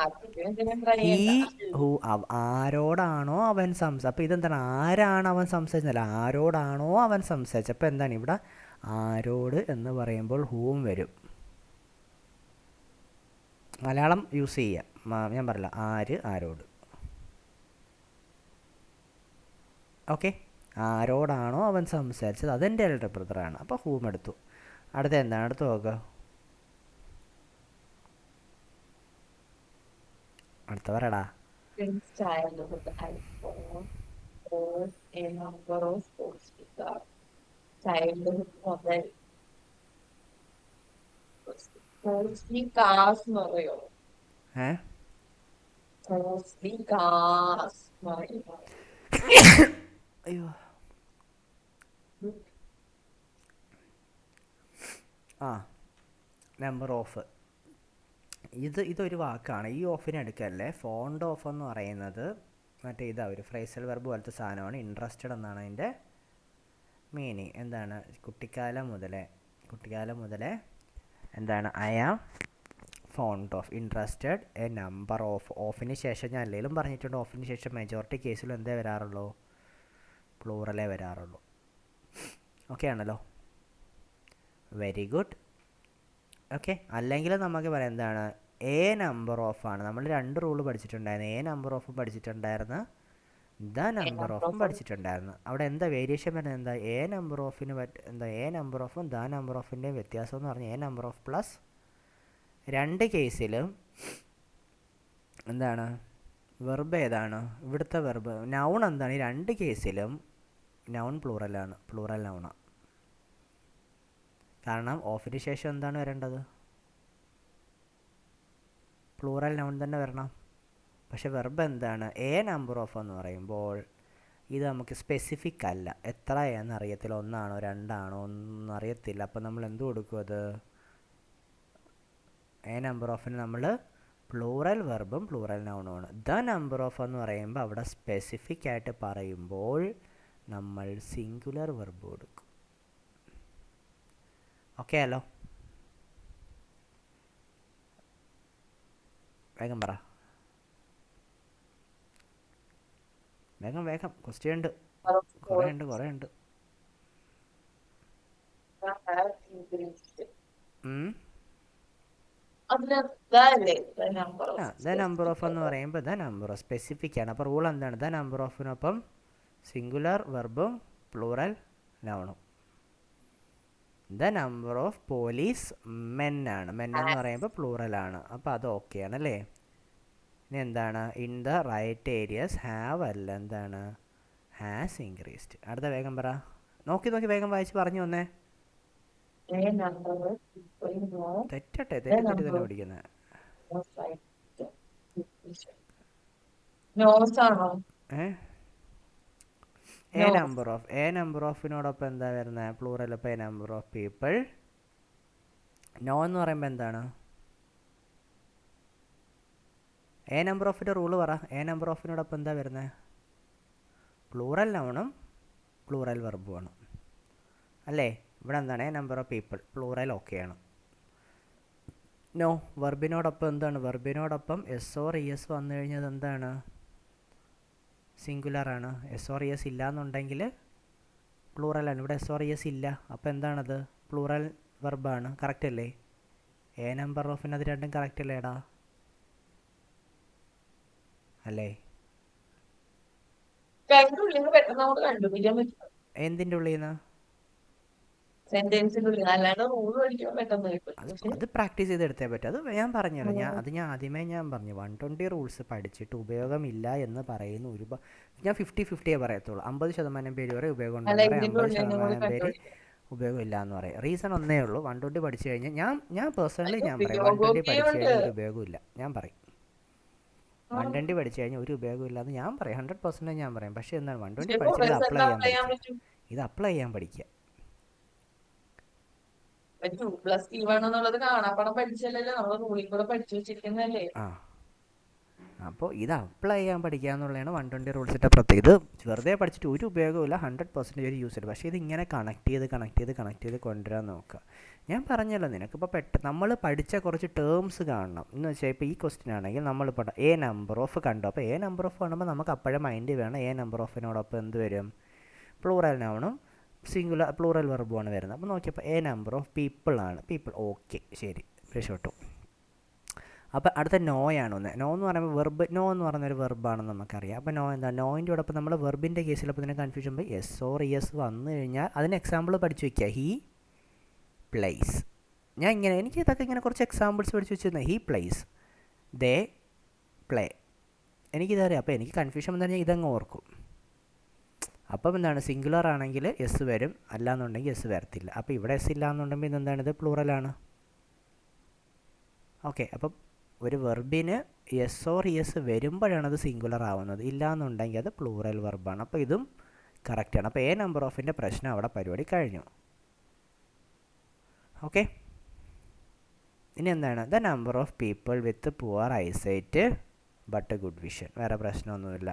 ആരോടാണോ അവൻ അപ്പോൾ ഇതെന്താണ്? ആരാണ് അവൻ സംസാരിച്ചതല്ല, ആരോടാണോ അവൻ സംസാരിച്ചത്. അപ്പോൾ എന്താണ് ഇവിടെ? ആരോട് എന്ന് പറയുമ്പോൾ ഹൂം വരും. മലയാളം യൂസ് ചെയ്യുക, ഞാൻ പറയില്ല. ആരോട്. ഓക്കെ, ആരോടാണോ അവൻ സംസാരിച്ചത് അതെൻ്റെ എൽഡർ ബ്രദറാണ്. അപ്പോൾ ഹൂം എടുത്തു. അടുത്ത എന്താണ്? അടുത്ത് നോക്കുക. അടുത്ത പറയടാ. Since childhood, I was a number of sports speaker. Childhood മുതൽ sports speakers എന്ന് പറയോ? ഏ Sports speakers എന്ന് പറയോ? അയ്യോ ആ നമ്പർ ഓഫ്, ഇതൊരു വാക്കാണ്. ഈ ഓഫിന് എടുക്കല്ലേ. ഫോണ്ട് ഓഫ് എന്ന് പറയുന്നത് മറ്റേ ഇതാ ഒരു ഫ്രേസൽ വെർബ് പോലത്തെ സാധനമാണ്. ഇൻട്രസ്റ്റഡ് എന്നാണ് അതിൻ്റെ മീനിങ്. എന്താണ്? കുട്ടിക്കാലം മുതലേ എന്താണ്? I am fond of, interested, a number of. ഓഫിന് ശേഷം ഞാൻ അല്ലെങ്കിലും പറഞ്ഞിട്ടുണ്ട്, ഓഫിന് ശേഷം മെജോറിറ്റി കേസിലും എന്തേ വരാറുള്ളൂ? പ്ലൂറലേ വരാറുള്ളൂ. ഓക്കെ ആണല്ലോ, വെരി ഗുഡ്. ഓക്കെ, അല്ലെങ്കിൽ നമുക്ക് പറയാം എന്താണ്? എ നമ്പർ ഓഫ് ആണ്. നമ്മൾ 2 റൂള് പഠിച്ചിട്ടുണ്ടായിരുന്നു. എ നമ്പർ ഓഫും പഠിച്ചിട്ടുണ്ടായിരുന്നു, ദ നമ്പർ ഓഫും പഠിച്ചിട്ടുണ്ടായിരുന്നു. അവിടെ എന്താ വേരിയേഷൻ വരുന്നത്? എന്താ? എ നമ്പർ ഓഫിന് എ നമ്പർ ഓഫും ദ നമ്പർ ഓഫിൻ്റെയും വ്യത്യാസം എന്ന് പറഞ്ഞാൽ എ നമ്പർ ഓഫ് പ്ലസ് 2 കേസിലും എന്താണ്? വെർബ് ഏതാണ്? ഇവിടുത്തെ വെർബ് നൗൺ എന്താണ്? ഈ 2 കേസിലും നൗൺ പ്ലൂറലാണ്, പ്ലൂറൽ നൗണാണ്. കാരണം ഓഫിന് ശേഷം എന്താണ് വരേണ്ടത്? പ്ലൂറൽ നൗൺ തന്നെ വരണം. പക്ഷെ വെർബ് എന്താണ്? എ നമ്പർ ഓഫ് എന്ന് പറയുമ്പോൾ ഇത് നമുക്ക് സ്പെസിഫിക് അല്ല. എത്ര എന്നറിയത്തില്ല, 1 ആണോ 2 ആണോ ഒന്നും അറിയത്തില്ല. അപ്പം നമ്മൾ എന്ത് കൊടുക്കും? അത് എ നമ്പർ ഓഫിന് നമ്മൾ പ്ലൂറൽ വെർബും പ്ലൂറൽ നൗണുമാണ്. ദ നമ്പർ ഓഫ് എന്ന് പറയുമ്പോൾ അവിടെ സ്പെസിഫിക് ആയിട്ട് പറയുമ്പോൾ നമ്മൾ സിംഗുലർ വെർബ് കൊടുക്കും. ഓക്കെ അല്ലോ? വേഗം പറ, വേഗം. ക്വസ്റ്റ്യൻ ഉണ്ട്, കുറേ ഉണ്ട്. ദ നമ്പർ ഓഫ് എന്ന് പറയുമ്പോൾ ദ നമ്പർ ഓഫ് സ്പെസിഫിക് ആണ്. അപ്പോൾ റൂൾ എന്താണ്? ദ നമ്പർ ഓഫിനൊപ്പം സിംഗുലർ വെർബും പ്ലൂറൽ നൗണും. The number of police men ആണ്. മെൻ എന്ന് പറയുമ്പോൾ പ്ലൂറലാണ്. അപ്പോൾ അത് ഓക്കെ ആണല്ലേ. ഇനി എന്താണ്? In the right areas have അല്ല, എന്താണ്? Has increased. അടുത്ത വേഗം പറ, നോക്കി വേഗം വായിച്ച് പറഞ്ഞു വന്നേ. തെറ്റട്ടെ, തെറ്റി തന്നെ പഠിക്കുന്നത്. എ നമ്പർ ഓഫിനോടൊപ്പം എന്താ വരുന്നത്? പ്ലൂറൽ. അപ്പോൾ a number of people. No എന്ന് പറയുമ്പോൾ എന്താണ്? എ നമ്പർ ഓഫിൻ്റെ റൂള് പറ. എ നമ്പർ ഓഫിനോടൊപ്പം എന്താ വരുന്നത്? പ്ലൂറൽ നൗണും പ്ലൂറൽ വെർബുമാണ് അല്ലേ? ഇവിടെ എന്താണ്? A number of people, plural ഓക്കെയാണ്. നോ വെർബിനോടൊപ്പം എന്താണ്? വെർബിനോടൊപ്പം എസ് ഓർ ഇ എസ് വന്നു കഴിഞ്ഞാൽ എന്താണ്? സിംഗുലറാണ്. എസ് ഓർ ഇ എസ് ഇല്ല എന്നുണ്ടെങ്കിൽ പ്ലൂറലാണ്. ഇവിടെ എസ് ഓർ ഇ എസ് ഇല്ല, അപ്പോൾ എന്താണത്? പ്ലൂറൽ വെർബാണ്. കറക്റ്റ് അല്ലേ? എ നമ്പർ ഓഫിന് അത് രണ്ടും കറക്റ്റ് അല്ലേടാ? അല്ലേ? എന്തിൻ്റെ ഉള്ളിൽ നിന്ന്? അത് പ്രാക്ടീസ് ചെയ്തെടുത്തേ പറ്റും. അത് ഞാൻ പറഞ്ഞല്ലോ, ഞാൻ ആദ്യമേ പറഞ്ഞു 120 റൂൾസ് പഠിച്ചിട്ട് ഉപയോഗമില്ല എന്ന് പറയുന്ന ഞാൻ 50-50 പറയത്തുള്ളൂ. 50% പേര് വരെ ഉപയോഗം ഉണ്ടെന്ന് പറയും, 50% പേര് ഉപയോഗമില്ല എന്ന് പറയും. റീസൺ ഒന്നേ ഉള്ളൂ, 120 പഠിച്ചു കഴിഞ്ഞാൽ ഞാൻ പേഴ്സണലി ഞാൻ പറയും 120 പഠിച്ചു കഴിഞ്ഞാൽ ഒരു ഉപയോഗമില്ല. ഞാൻ പറയും 120 പഠിച്ചു കഴിഞ്ഞാൽ ഒരു ഉപയോഗമില്ല എന്ന് ഞാൻ പറയും. 100% ഞാൻ പറയും. പക്ഷേ എന്താണ്? 120 പഠിച്ചത് ഇത് അപ്ലൈ ചെയ്യാൻ പഠിക്കുക. ആ, അപ്പോൾ ഇത് അപ്ലൈ ചെയ്യാൻ പഠിക്കുക എന്നുള്ളതാണ് 120 റൂൾസിൻ്റെ പ്രത്യേകത. ഇത് വെറുതെ പഠിച്ചിട്ട് ഒരു ഉപയോഗമില്ല, 100% ഒരു യൂസ് ചെയ്യും. പക്ഷേ ഇതിങ്ങനെ കണക്ട് ചെയ്ത് കൊണ്ടുവരാൻ നോക്കുക. ഞാൻ പറഞ്ഞല്ലോ നിനക്കിപ്പോൾ നമ്മൾ പഠിച്ച കുറച്ച് ടേംസ് കാണണം എന്ന് വെച്ചാൽ ഇപ്പോൾ ഈ ക്വസ്റ്റ്യൻ ആണെങ്കിൽ നമ്മളിപ്പോൾ എ നമ്പർ ഓഫ് കണ്ടു. അപ്പോൾ എ നമ്പർ ഓഫ് കാണുമ്പോൾ നമുക്ക് അപ്പോഴും മൈൻഡ് വേണം എ നമ്പർ ഓഫിനോടൊപ്പം എന്ത് വരും? പ്ലൂറൽ നൗണും സിംഗുലർ പ്ലൂറൽ വെർബുമാണ് വരുന്നത്. അപ്പോൾ നോക്കിയപ്പോൾ എ നമ്പർ ഓഫ് പീപ്പിൾ ആണ്. പീപ്പിൾ ഓക്കെ, ശരി, രക്ഷപ്പെട്ടു. അപ്പോൾ അടുത്ത നോയാണ് ഒന്ന്. നോ എന്ന് പറയുമ്പോൾ വെർബ്, നോ എന്ന് പറയുന്നൊരു വെർബാണെന്ന് നമുക്കറിയാം. അപ്പോൾ നോ എന്താ? നോയിൻ്റെ കൂടെ നമ്മൾ വെർബിൻ്റെ കേസിൽ അപ്പോൾ ഇതിനെ കൺഫ്യൂഷൻ പോയി എസ് ഓർ എസ് വന്നു കഴിഞ്ഞാൽ അതിന് എക്സാമ്പിൾ പഠിച്ചു വയ്ക്കുക. He plays. എനിക്ക് ഇതൊക്കെ ഇങ്ങനെ കുറച്ച് എക്സാമ്പിൾസ് പഠിച്ചു വെച്ചിരുന്നത്. He plays, they play. എനിക്കിതറിയാം. അപ്പോൾ എനിക്ക് കൺഫ്യൂഷൻ വന്നു കഴിഞ്ഞാൽ ഇതങ്ങ് ഓർക്കും. അപ്പം എന്താണ്, സിംഗുലർ ആണെങ്കിൽ എസ് വരും, അല്ലാന്നുണ്ടെങ്കിൽ എസ് വരത്തില്ല. അപ്പോൾ ഇവിടെ എസ് ഇല്ല എന്നുണ്ടെങ്കിൽ ഇതെന്താണ്, ഇത് പ്ലൂറലാണ്. ഓക്കെ, അപ്പം ഒരു വെർബിന് എസ് ഓർ എസ് വരുമ്പോഴാണ് അത് സിംഗുലർ ആവുന്നത്, ഇല്ലയെന്നുണ്ടെങ്കിൽ അത് പ്ലൂറൽ വെർബാണ്. അപ്പോൾ ഇതും കറക്റ്റാണ്. അപ്പോൾ എ നമ്പർ ഓഫിൻ്റെ പ്രശ്നം അവിടെ പരിപാടി കഴിഞ്ഞു. ഓക്കെ, ഇനി എന്താണ്, the number of people with poor eyesight but good vision. വേറെ പ്രശ്നമൊന്നുമില്ല.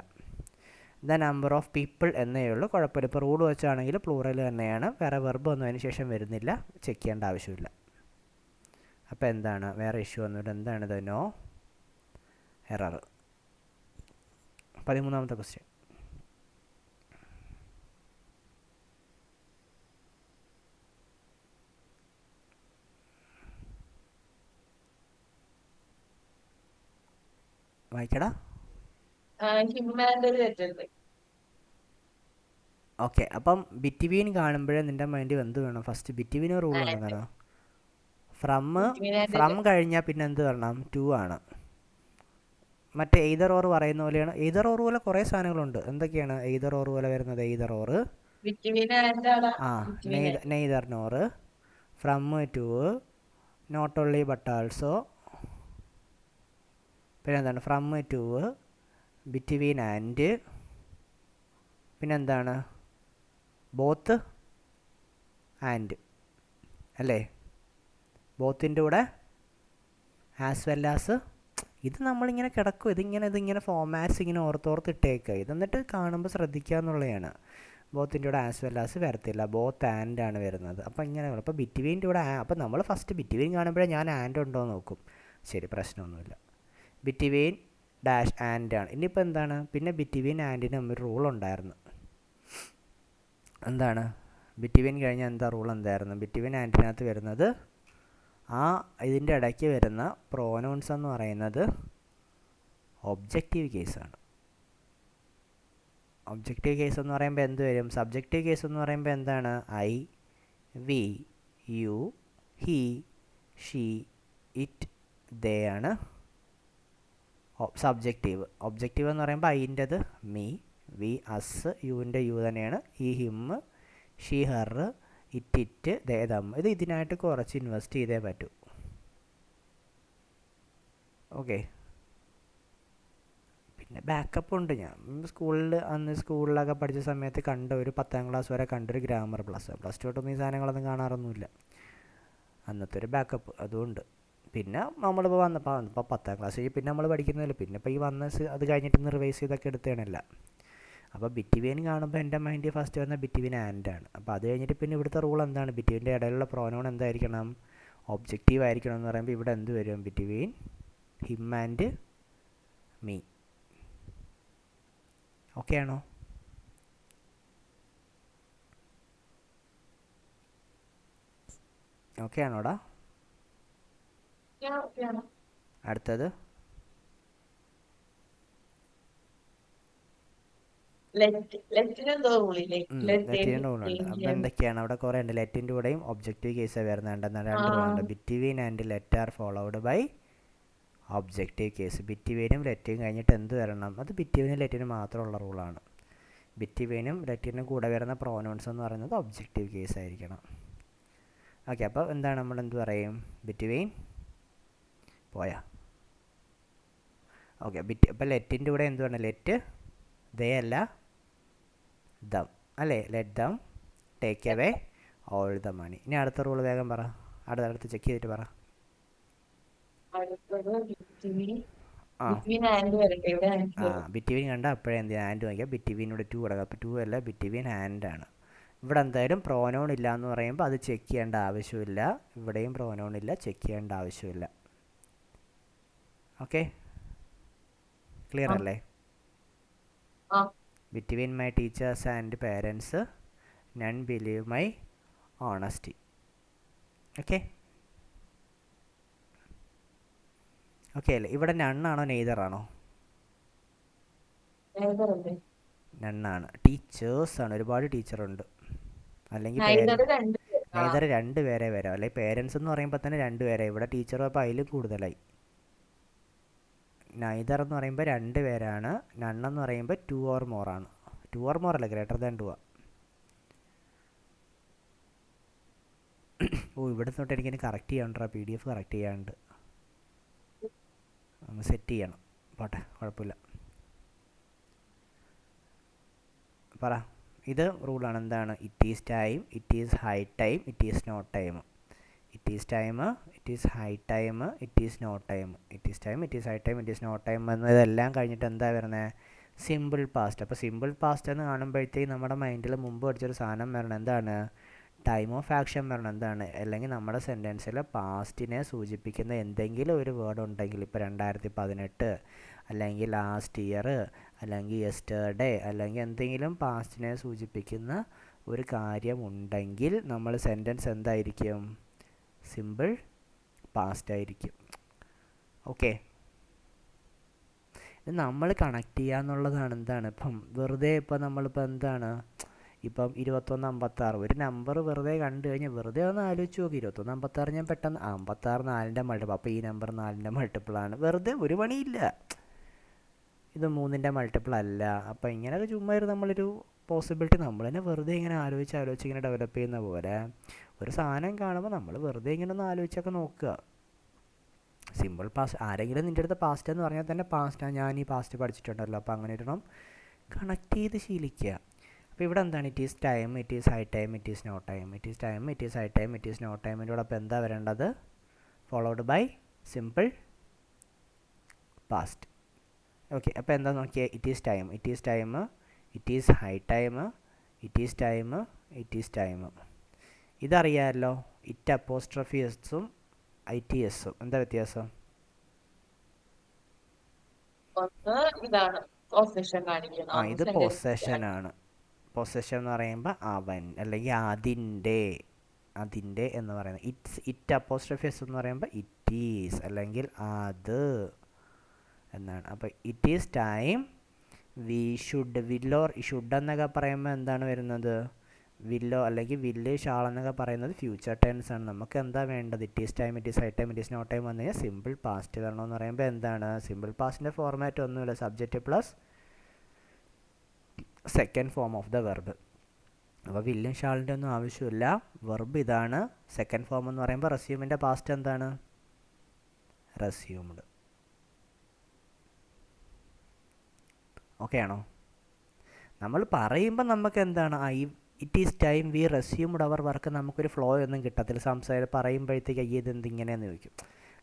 ദ നമ്പർ ഓഫ് പീപ്പിൾ എന്നേ ഉള്ളൂ, കുഴപ്പമില്ല. ഇപ്പോൾ റൂൾ വെച്ചാണെങ്കിൽ പ്ലൂറൽ തന്നെയാണ്, വേറെ വെർബ് ഒന്നും അതിന് ശേഷം വരുന്നില്ല, ചെക്ക് ചെയ്യേണ്ട ആവശ്യമില്ല. അപ്പോൾ എന്താണ്, വേറെ ഇഷ്യൂ ഒന്നുമില്ല. എന്താണിത്, നോ എറർ. 13ാമത്തെ ക്വസ്റ്റ്യൻ. വായിക്കടാ. ഓക്കെ, അപ്പം ബിറ്റ്വീൻ കാണുമ്പോഴേ നിൻ്റെ മൈൻഡ് എന്ത് വേണം, ഫസ്റ്റ് ബിറ്റ്വീൻ റൂൾ ഉണ്ടെന്നാണോ. ഫ്രം കഴിഞ്ഞാൽ പിന്നെ എന്ത് വരണം, ടു ആണ്. മറ്റേ എയ്തർ ഓർ പറയുന്ന പോലെയാണ്. എയ്തർ ഓർ പോലെ കുറേ സാധനങ്ങളുണ്ട്. എന്തൊക്കെയാണ് എയ്തർ ഓർ പോലെ വരുന്നത്? എയ്തർ ഓർ, ആ neither nor, from to, not only but also, പിന്നെ എന്താണ് ഫ്രം ടു, ബിറ്റ്വീൻ ആൻഡ്, പിന്നെന്താണ് ബോത്ത് ആൻഡ് അല്ലേ, ബോത്തിൻ്റെ കൂടെ ആസ് വെൽ ആസ്. ഇത് നമ്മളിങ്ങനെ കിടക്കും, ഇതിങ്ങനെ ഫോമാറ്റ്സ് ഇങ്ങനെ ഓർത്തോർത്ത് ഇട്ടേക്കുക. ഇതെന്നിട്ട് കാണുമ്പോൾ ശ്രദ്ധിക്കുക എന്നുള്ളതാണ്. ബോത്തിൻ്റെ കൂടെ ആസ് വെൽ ആസ് വരത്തില്ല, ബോത്ത് ആൻഡ് ആണ് വരുന്നത്. അപ്പോൾ ഇങ്ങനെ, അപ്പോൾ ബിറ്റ്വീൻ്റെ കൂടെ അപ്പോൾ നമ്മൾ ഫസ്റ്റ് ബിറ്റ്വീൻ കാണുമ്പോഴേ ഞാൻ ആൻഡ് ഉണ്ടോ എന്ന് നോക്കും. ശരി, പ്രശ്നമൊന്നുമില്ല. ബിറ്റ്വീൻ ഡാഷ് ആൻഡ് ആണ്. ഇനിയിപ്പോൾ എന്താണ്, പിന്നെ ബിറ്റ്വീൻ ആൻഡിന് ഒരു റൂൾ ഉണ്ടായിരുന്നു. എന്താണ്, ബിറ്റ്വീൻ കഴിഞ്ഞാൽ എന്താ റൂൾ എന്തായിരുന്നു, ബിറ്റ്വീൻ ആൻഡിനകത്ത് വരുന്നത് ആ ഇതിൻ്റെ ഇടയ്ക്ക് വരുന്ന പ്രോനൗൺസ് എന്ന് പറയുന്നത് ഒബ്ജക്റ്റീവ് കേസാണ്. ഒബ്ജക്റ്റീവ് കേസ് എന്ന് പറയുമ്പോൾ എന്ത് വരും, സബ്ജക്റ്റീവ് കേസ് എന്ന് പറയുമ്പോൾ എന്താണ്, I, we, you, he, she, it, they ആണ് സബ്ജക്റ്റീവ്. ഒബ്ജക്റ്റീവ് എന്ന് പറയുമ്പോൾ ഐൻ്റെത് മീ, വി അസ്, യുവിൻ്റെ യു തന്നെയാണ്, he him, she her, it they them. ഇത് ഇതിനായിട്ട് കുറച്ച് ഇൻവെസ്റ്റ് ചെയ്തേ പറ്റൂ. ഓക്കെ, പിന്നെ ബാക്കപ്പ് ഉണ്ട്. ഞാൻ സ്കൂളിലൊക്കെ പഠിച്ച സമയത്ത് കണ്ട ഒരു 10ാം ക്ലാസ് വരെ കണ്ടൊരു ഗ്രാമർ പ്ലസ് ടു തൊട്ടൊന്നും ഈ സാധനങ്ങളൊന്നും കാണാറൊന്നുമില്ല. അന്നത്തെ ഒരു ബാക്കപ്പ് അതുകൊണ്ട്. പിന്നെ നമ്മളിപ്പോൾ ഇപ്പോൾ 10ാം ക്ലാസ് കഴിഞ്ഞ് പിന്നെ നമ്മൾ പഠിക്കുന്നില്ല. പിന്നെ ഇപ്പോൾ ഈ അത് കഴിഞ്ഞിട്ട് റിവൈസ് ചെയ്തൊക്കെ എടുത്തതാണല്ല. അപ്പോൾ ബിറ്റ്വീൻ കാണുമ്പോൾ എൻ്റെ മൈൻഡ് ഫസ്റ്റ് വരുന്ന ബിറ്റ്വീൻ ആൻഡ് ആണ്. അപ്പോൾ അത് കഴിഞ്ഞിട്ട് പിന്നെ ഇവിടുത്തെ റൂൾ എന്താണ്, ബിറ്റ്വീൻ്റെ ഇടയിലുള്ള പ്രോനൗൺ എന്തായിരിക്കണം, ഒബ്ജക്റ്റീവ് ആയിരിക്കണം എന്ന് പറയുമ്പോൾ ഇവിടെ എന്ത് വരും, between him and me. Okay ആണോ? ഓക്കെ ആണോടാ? അടുത്തത് ലെറ്റിനെന്തോ റൂളില്ലേ, ലെറ്റിൻ്റെ റൂളുണ്ട്. അപ്പം എന്തൊക്കെയാണ് അവിടെ കുറേ ഉണ്ട്. ലെറ്റിൻ്റെ കൂടെയും ഒബ്ജക്റ്റീവ് കേസ് വരുന്നുണ്ട്. എന്നാൽ രണ്ട് റൂളുണ്ട്, between and let are followed by objective case. ബിറ്റ്വീനും ലെറ്റും കഴിഞ്ഞിട്ട് എന്ത് വരണം, അത് ബിറ്റ്വീനും ലെറ്റിനും മാത്രമുള്ള റൂളാണ്. ബിറ്റ്വീനും ലെറ്റിനും കൂടെ വരുന്ന പ്രോനൗൺസ് എന്ന് പറയുന്നത് ഒബ്ജക്റ്റീവ് കേസ് ആയിരിക്കണം. ഓക്കെ, അപ്പോൾ എന്താണ്, നമ്മൾ എന്ത് പറയും, ബിറ്റ്വീൻ പോയാ. ഓക്കെ, അപ്പോൾ ലെറ്റിൻ്റെ കൂടെ എന്ത് വേണം, ലെറ്റ്, ദേ അല്ല ദം അല്ലേ, let them take away all the money. ഇനി അടുത്ത റൂൾ വേഗം പറ, അടുത്ത് ചെക്ക് ചെയ്തിട്ട് പറ. ബിറ്റ്വീൻ കണ്ട അപ്പോഴേ എന്ത് ആൻഡ് നോക്കിയാൽ ബിറ്റ്വീനോട് ടു കിടക്കുക. അപ്പോൾ ടു അല്ല, ബിറ്റ്വീൻ ആൻഡ് ആണ്. ഇവിടെ എന്തായാലും പ്രോനൗൺ ഇല്ല എന്ന് പറയുമ്പോൾ അത് ചെക്ക് ചെയ്യേണ്ട ആവശ്യമില്ല. ഇവിടെയും പ്രോനൗൺ ഇല്ല, ചെക്ക് ചെയ്യേണ്ട ആവശ്യമില്ല. ഓക്കെ, ക്ലിയർ അല്ലേ? Between my teachers and parents none believe my honesty. Okay okay അല്ലേ? ഇവിടെ നണ്ണാണോ നെയ്തറാണോ? നണ്ണാണ്. ടീച്ചേഴ്സാണ്, ഒരുപാട് ടീച്ചറുണ്ട്. അല്ലെങ്കിൽ നെയ്തർ 2 പേരെ വരാം, അല്ലെങ്കിൽ പേരൻസ് എന്ന് പറയുമ്പോൾ തന്നെ 2 പേരെ. ഇവിടെ ടീച്ചർ അപ്പോൾ അതിൽ കൂടുതലായി. നൈദർ എന്ന് പറയുമ്പോൾ 2 പേരാണ്. നൺ എന്ന് പറയുമ്പോൾ 2 ഓർ മോർ ആണ്. 2 ഓർ മോർ അല്ല, ഗ്രേറ്റർ ദാൻ 2 ആ. ഓ, ഇവിടെ തൊട്ട് എനിക്കിനി കറക്റ്റ് ചെയ്യാനുണ്ടോ, PDF കറക്റ്റ് ചെയ്യാണ്ട് ഒന്ന് സെറ്റ് ചെയ്യണം. പോട്ടെ, കുഴപ്പമില്ല. പറ. ഇത് റൂളാണ്. എന്താണ്? It is time, it is high time, it is not time. It is time, it is high time, it is not time. It is time, it is high time, it is not time എന്നതെല്ലാം കഴിഞ്ഞിട്ട് എന്താ വരുന്നത്? Simple past. അപ്പോൾ simple past എന്ന് കാണുമ്പോഴത്തേക്ക് നമ്മുടെ മൈൻഡിൽ മുമ്പ് പഠിച്ചൊരു സാധനം വരണം. എന്താണ്? ടൈം ഓഫ് ആക്ഷൻ വരണം. എന്താണ്? അല്ലെങ്കിൽ നമ്മുടെ സെൻറ്റൻസിൽ പാസ്റ്റിനെ സൂചിപ്പിക്കുന്ന എന്തെങ്കിലും ഒരു വേർഡ് ഉണ്ടെങ്കിൽ, ഇപ്പോൾ 2018, അല്ലെങ്കിൽ ലാസ്റ്റ് ഇയർ, അല്ലെങ്കിൽ യെസ്റ്റർഡേ, അല്ലെങ്കിൽ എന്തെങ്കിലും പാസ്റ്റിനെ സൂചിപ്പിക്കുന്ന ഒരു കാര്യം ഉണ്ടെങ്കിൽ നമ്മൾ സെൻറ്റൻസ് എന്തായിരിക്കും? സിമ്പിൾ പാസ്റ്റ് ആയിരിക്കും. ഓക്കെ, ഇത് നമ്മൾ കണക്ട് ചെയ്യുക എന്നുള്ളതാണ്. എന്താണ്? ഇപ്പം വെറുതെ ഇപ്പം നമ്മളിപ്പോൾ എന്താണ്, ഇപ്പം 2156 ഒരു നമ്പർ വെറുതെ കണ്ടു കഴിഞ്ഞാൽ വെറുതെ ഒന്ന് ആലോചിച്ച് നോക്കി. 2156 ഞാൻ പെട്ടെന്ന് 56 4ൻ്റെ മൾട്ടിപ്പിൾ, അപ്പോൾ ഈ നമ്പർ 4ൻ്റെ മൾട്ടിപ്പിളാണ്. വെറുതെ ഒരു പണിയില്ല, ഇത് 3ൻ്റെ മൾട്ടിപ്പിൾ അല്ല. അപ്പോൾ ഇങ്ങനെയൊക്കെ ചുമ്മാ നമ്മളൊരു പോസിബിലിറ്റി നമ്മൾ തന്നെ വെറുതെ ഇങ്ങനെ ആലോചിച്ച് ഇങ്ങനെ ഡെവലപ്പ് ചെയ്യുന്ന പോലെ ഒരു സാധനം കാണുമ്പോൾ നമ്മൾ വെറുതെ ഇങ്ങനെ ഒന്ന് ആലോചിച്ചൊക്കെ നോക്കുക. Simple past. ആരെങ്കിലും നിൻ്റെ അടുത്ത് പാസ്റ്റ് എന്ന് പറഞ്ഞാൽ തന്നെ പാസ്റ്റാണ്, ഞാൻ ഈ പാസ്റ്റ് പഠിച്ചിട്ടുണ്ടല്ലോ, അപ്പോൾ അങ്ങനെ ഇടണം, കണക്ട് ചെയ്ത് ശീലിക്കുക. അപ്പോൾ ഇവിടെ എന്താണ്? It is time, it is high time, it is not time. It is time, it is high time, it is not ടൈമിൻ്റെ കൂടെ അപ്പോൾ എന്താ വരേണ്ടത്? Followed by simple past. Okay, അപ്പോൾ എന്താ നോക്കിയാൽ? It is time, it is time, it is high time, it is time, it is time. ഇതറിയാമല്ലോ. It apostrophe എസും ITSും എന്താ വ്യത്യാസം? ഒന്ന് ഇതാണ് പൊസിഷൻ കാണിക്കുന്നത്, ഇത് പൊസഷനാണ്. പൊസഷൻ എന്ന് പറയുമ്പോൾ അവൻ, അല്ലെങ്കിൽ അതിൻ്റെ എന്ന് പറയുന്നത്. ഇറ്റ് അപ്പോസ്ട്രഫി എസ് എന്ന് പറയുമ്പോൾ ഇറ്റ് ഈസ്, അല്ലെങ്കിൽ അത് എന്നാണ്. അപ്പോൾ it is time we should, willow should എന്നൊക്കെ പറയുമ്പോൾ എന്താണ് വരുന്നത്? വില്ലോ അല്ലെങ്കിൽ വില്ല് ഷാൾ എന്നൊക്കെ പറയുന്നത് ഫ്യൂച്ചർ ടെൻസ് ആണ്. നമുക്ക് എന്താ വേണ്ടത്? It is time, it is high time, it is not time വന്നു കഴിഞ്ഞാൽ സിമ്പിൾ പാസ്റ്റ് വരണമെന്ന് പറയുമ്പോൾ എന്താണ്? സിമ്പിൾ പാസ്റ്റിൻ്റെ ഫോർമാറ്റ് ഒന്നുമില്ല, subject plus second form of the verb. അപ്പോൾ വില്ലും ഷാളിൻ്റെ ഒന്നും ആവശ്യമില്ല, വെർബ് ഇതാണ്. സെക്കൻഡ് ഫോം എന്ന് പറയുമ്പോൾ റെസ്യൂമിൻ്റെ പാസ്റ്റ് എന്താണ്? റെസ്യൂംഡ്. ഓക്കെ ആണോ? നമ്മൾ പറയുമ്പോൾ നമുക്ക് എന്താണ്? It is time we resumed our work. നമുക്കൊരു ഫ്ലോ ഒന്നും കിട്ടത്തില്ല. സംസാരം പറയുമ്പോഴത്തേക്ക് ഇതെന്ത് ഇങ്ങനെയെന്ന് ചോദിക്കും.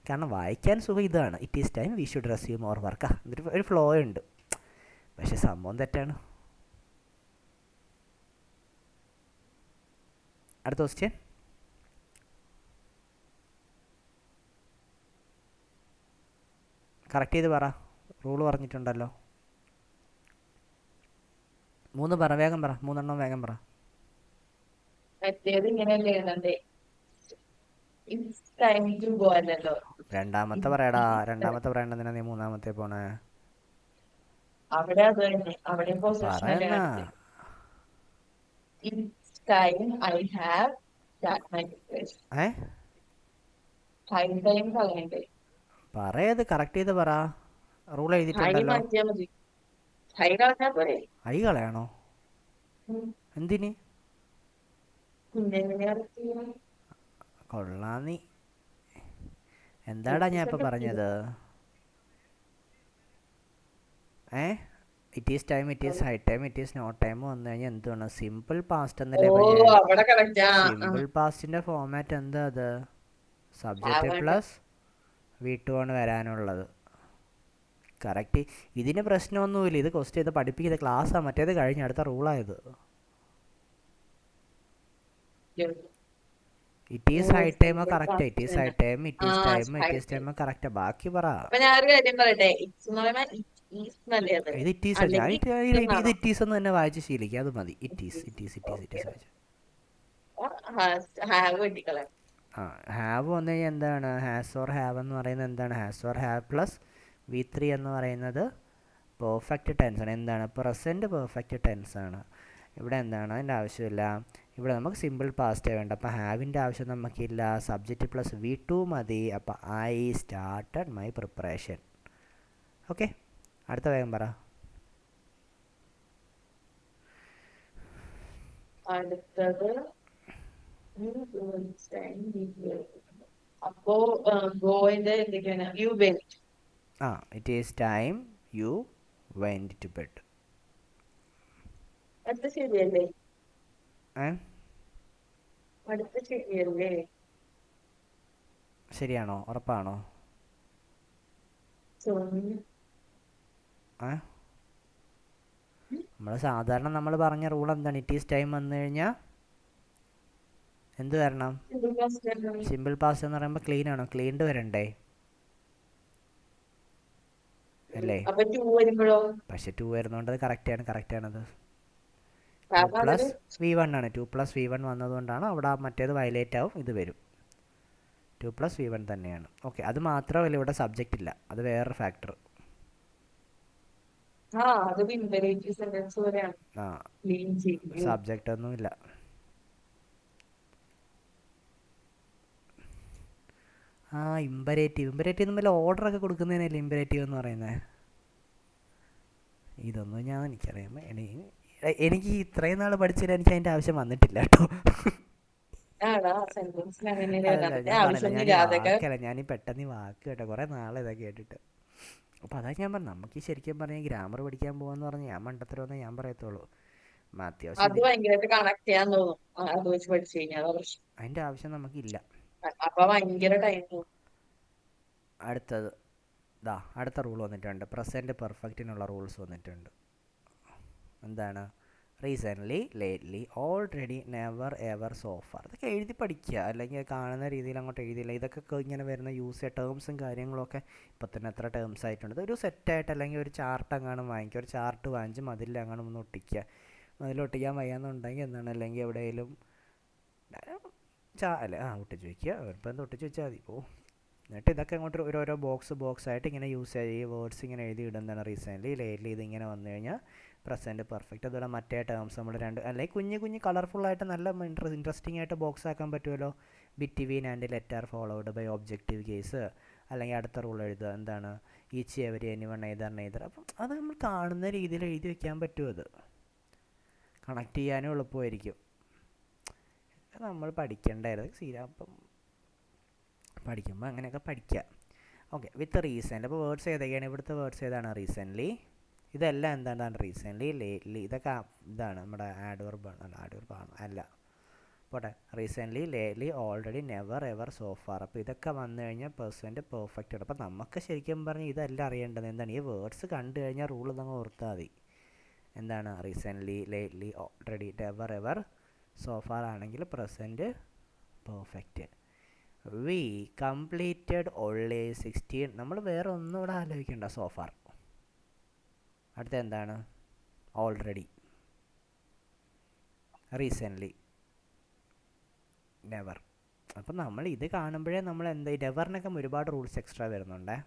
കാരണം വായിക്കാൻ സുഖം ഇതാണ്, it is time we should resume our work. എന്നിട്ട് ഒരു ഫ്ലോ ഉണ്ട്, പക്ഷെ സംഭവം തെറ്റാണ്. അടുത്ത ക്വസ്റ്റ്യൻ. കറക്റ്റ് ചെയ്ത് പറ, റൂള് പറഞ്ഞിട്ടുണ്ടല്ലോ. 3 പറ, വേഗം പറ, 3 വേഗം പറ. മറ്റേത് ഇങ്ങനെയല്ലേ എഴുതണ്ടേ? ഇറ്റ്സ് ടൈം ടു ഗോ അല്ലല്ലോ. രണ്ടാമത്തെ പറയടാ, രണ്ടാമത്തെ പറയണ്ടെന്തിനാ നീ മൂന്നാമത്തെ പോണേ? അവിടെ അത് തന്നെ, അവിടെ പൊസിഷൻ അല്ലേ പറയുന്ന കാണിച്ചത്. It's time I have start my preparation. High time കളയണ്ടേ? പറയത് കറക്റ്റ് ചെയ്ത് പറ. റൂൾ ഹൈ എഴുതിയിട്ടുണ്ടല്ലോ. മാറ്റിയാൽ മതി. ഹൈ കളഞ്ഞാ പോരെ? ഐ കളയാണോ? എന്തിന്? പിന്നെ എങ്ങനെയാ ചെയ്യാ? കൊള്ളാം നീ. എന്താടാ ഞാൻ ഇപ്പം പറഞ്ഞത്? It is time, it is high time, it is not time വന്നു കഴിഞ്ഞാൽ എന്താണ്? സിമ്പിൾ പാസ്റ്റ് എന്നല്ലേ പറഞ്ഞത്? അവിടെ കറക്റ്റ്. സിമ്പിൾ പാസ്റ്റിൻ്റെ ഫോമാറ്റ് എന്താ? അത് സബ്ജക്റ്റ് പ്ലസ് V2 ആണ് വരാനുള്ളത്. കറക്റ്റ്. ഇതിന് പ്രശ്നമൊന്നുമില്ല, ഇത് ക്വസ്റ്റ്യൻ ചെയ്ത് പഠിപ്പിക്കുന്നത് ക്ലാസ്സാണ്. മറ്റേത് കഴിഞ്ഞ് അടുത്ത റൂളായത്. It is high time correct, it is high time, it is time, it is time correct. ബാക്കി പറ. ഞാനൊരു കാര്യം പറയട്ടെ, ഇറ്റ്സ് എന്ന് പറയുമ്പോൾ ഇത് ഇറ്റ് ഈസ്, ഞാൻ ഇത് ഇറ്റ് ഈസ് എന്ന് തന്നെ വായിച്ച് ശീലിക്കുക, അത് മതി. It is, it is, it is, it is വായിച്ചു. ഹാവ് വന്നു കഴിഞ്ഞാൽ എന്താണ്? ഹാസ് ഓർ ഹാവ് എന്ന് പറയുന്നത് എന്താണ്? Has or have plus V3 എന്ന് പറയുന്നത് പെർഫെക്റ്റ് ടെൻസ് ആണ്. എന്താണ്? പ്രസൻറ്റ് പെർഫെക്റ്റ് ടെൻസ് ആണ്. ഇവിടെ എന്താണ്? അതിൻ്റെ ആവശ്യമില്ല. ഇവിടെ നമുക്ക് സിമ്പിൾ പാസ്റ്റേ വേണ്ട, അപ്പോൾ ഹാവിൻ്റെ ആവശ്യം നമുക്കില്ല. സബ്ജക്റ്റ് പ്ലസ് V2 മതി. അപ്പോൾ I started my preparation. Okay, അടുത്ത വേഗം പറ. അടുത്തത് അപ്പോ ഗോയിന്റെ എന്തൊക്കെയാണ്? You went. It is time you went to bed. അടുത്ത ശരിയല്ലേ? ഏ അടുത്ത ശരിയല്ലേ? ശരിയാണോ? ഉറപ്പാണോ? ഏ നമ്മൾ സാധാരണ നമ്മൾ പറഞ്ഞ റൂൾ എന്താണ്? ഇറ്റ് ഈസ് ടൈം വന്നു കഴിഞ്ഞാൽ എന്ത് വരണം? സിമ്പിൾ പാസ്റ്റ് എന്ന് പറയുമ്പോൾ ക്ലീൻ ആണോ? ക്ലീൻഡ് വരണ്ടേ? അല്ലേ? അപ്പൊ ടു വരുമ്പോഴോ? പക്ഷെ 2 വരുന്നതുകൊണ്ട് അത് കറക്റ്റാണത്. 2 കാരണം അതൊരു പ്ലസ് V1 ആണ്. 2 പ്ലസ് V1 വന്നതുകൊണ്ടാണ് അവിടെ മറ്റേത് വയലേറ്റ് ആവും, ഇത് വരും. 2 പ്ലസ് V1 തന്നെയാണ്. ഓക്കെ, അത് മാത്രമല്ല ഇവിടെ സബ്ജക്റ്റ് ഇല്ല, അത് വേറൊരു ഫാക്ടർ. അത് ഇമ്പരേറ്റീവ് സെന്റൻസ് പോലെയാണ്. ക്ലീൻ ചെയ്യും. സബ്ജക്റ്റ് ഒന്നുമില്ല. ഇമ്പരേറ്റീവ് തമ്മിൽ ഓർഡറൊക്കെ കൊടുക്കുന്നതിനല്ലേ ഇമ്പരേറ്റീവ് എന്ന് പറയുന്നത്. ഇതൊന്നും എനിക്കറിയാം. എനിക്ക് ഇത്രയും നാൾ പഠിച്ചതിൽ എനിക്ക് അതിൻ്റെ ആവശ്യം വന്നിട്ടില്ല കേട്ടോ. ഞാൻ പെട്ടെന്ന് വാക്ക് കേട്ടോ, കുറേ നാളെ ഇതൊക്കെ കേട്ടിട്ട്. അപ്പോൾ അതാ ഞാൻ പറഞ്ഞു, നമുക്ക് ശരിക്കും പറഞ്ഞാൽ ഗ്രാമർ പഠിക്കാൻ പോകാന്ന് പറഞ്ഞാൽ ഞാൻ മണ്ടത്തരമെന്നേ ഞാൻ പറയത്തുള്ളൂ. അത് ഭയങ്കരമായിട്ട് കണക്ട് ചെയ്യാൻ തോന്നും അത് വെച്ച് പഠിച്ചു കഴിഞ്ഞാൽ. അതിൻ്റെ ആവശ്യം നമുക്കില്ല. അപ്പൊ ഭയങ്കര ടൈം. അടുത്തത് അടുത്ത റൂൾ വന്നിട്ടുണ്ട്. പ്രസൻറ്റ് പെർഫെക്റ്റിനുള്ള റൂൾസ് വന്നിട്ടുണ്ട്. എന്താണ്? Recently, lately, already, never, ever, so far. ഇതൊക്കെ എഴുതി പഠിക്കുക, അല്ലെങ്കിൽ കാണുന്ന രീതിയിൽ അങ്ങോട്ട് എഴുതിയില്ല. ഇതൊക്കെ ഇങ്ങനെ വരുന്ന യൂസ് ചെയ്യുക ടേംസും കാര്യങ്ങളൊക്കെ ഇപ്പം തന്നെ എത്ര ടേംസ് ആയിട്ടുണ്ട്. ഒരു സെറ്റായിട്ട് അല്ലെങ്കിൽ ഒരു ചാർട്ട് എങ്ങാനും വാങ്ങിക്കുക, ഒരു ചാർട്ട് വാങ്ങിച്ച് മതിലെങ്ങാനും ഒന്ന് ഒട്ടിക്കുക. മതിലൊട്ടിക്കാൻ വയ്യാന്നുണ്ടെങ്കിൽ എന്താണ്, അല്ലെങ്കിൽ എവിടെയെങ്കിലും ഒട്ടിച്ച് വയ്ക്കുക. ഇപ്പം എന്താ ഒട്ടിച്ച് വെച്ചാൽ മതി. എന്നിട്ട് ഇതൊക്കെ അങ്ങോട്ട് ഓരോരോ ബോക്സ് ആയിട്ട് ഇങ്ങനെ യൂസ് ചെയ്യുക. ഈ വേർഡ്സ് ഇങ്ങനെ എഴുതി ഇടുന്നതാണ്. റീസെൻ്റ്ലി, ലേറ്റ്ലി, ഇതിങ്ങനെ വന്നു കഴിഞ്ഞാൽ പ്രസൻറ്റ് പെർഫെക്റ്റ്. അതുപോലെ മറ്റേ ടേംസ് നമ്മൾ അല്ലെങ്കിൽ കുഞ്ഞ് കളർഫുള്ളായിട്ട് നല്ല ഇൻട്രസ്റ്റിംഗ് ആയിട്ട് ബോക്സ് ആക്കാൻ പറ്റുമല്ലോ. Between and letter followed by objective case. അല്ലെങ്കിൽ അടുത്ത റൂൾ എഴുതുക, എന്താണ്? Each every anyone neither. അപ്പം അത് നമ്മൾ കാണുന്ന രീതിയിൽ എഴുതി വയ്ക്കാൻ പറ്റും. അത് കണക്ട് ചെയ്യാനും എളുപ്പമായിരിക്കും. നമ്മൾ പഠിക്കേണ്ടായിരുന്നു അപ്പം പഠിക്കുമ്പോൾ അങ്ങനെയൊക്കെ പഠിക്കുക. ഓക്കെ, വിത്ത് റീസെൻ്റ്. അപ്പോൾ വേർഡ്സ് ഏതൊക്കെയാണ്? ഇവിടുത്തെ വേർഡ്സ് ഏതാണ്? റീസെൻ്റ്ലി. ഇതെല്ലാം എന്താണ്? Recently, lately. ഇതൊക്കെ ഇതാണ് നമ്മുടെ ആഡ്വർബാണ് അല്ല, പോട്ടെ. Recently, lately, already, never, ever, so far. അപ്പോൾ ഇതൊക്കെ വന്നു കഴിഞ്ഞാൽ പെർസെൻറ്റ് പെർഫെക്റ്റ് ആണ്. അപ്പോൾ നമുക്ക് ശരിക്കും പറഞ്ഞാൽ ഇതെല്ലാം അറിയേണ്ടത് എന്താണ്? ഈ വേർഡ്സ് കണ്ടു കഴിഞ്ഞാൽ റൂൾ നമ്മൾ ഓർത്താൽ മതി. എന്താണ്? Recently, lately, already, never, ever, so far ആണെങ്കിൽ present perfect. We completed only 16. നമ്മൾ വേറെ ഒന്നും ഇവിടെ ആലോചിക്കേണ്ട. So far. അടുത്ത എന്താണ്? Already, recently, never. അപ്പം നമ്മൾ ഇത് കാണുമ്പോഴേ നമ്മൾ നെവറിനൊക്കെ ഒരുപാട് റൂൾസ് എക്സ്ട്രാ വരുന്നുണ്ടേ.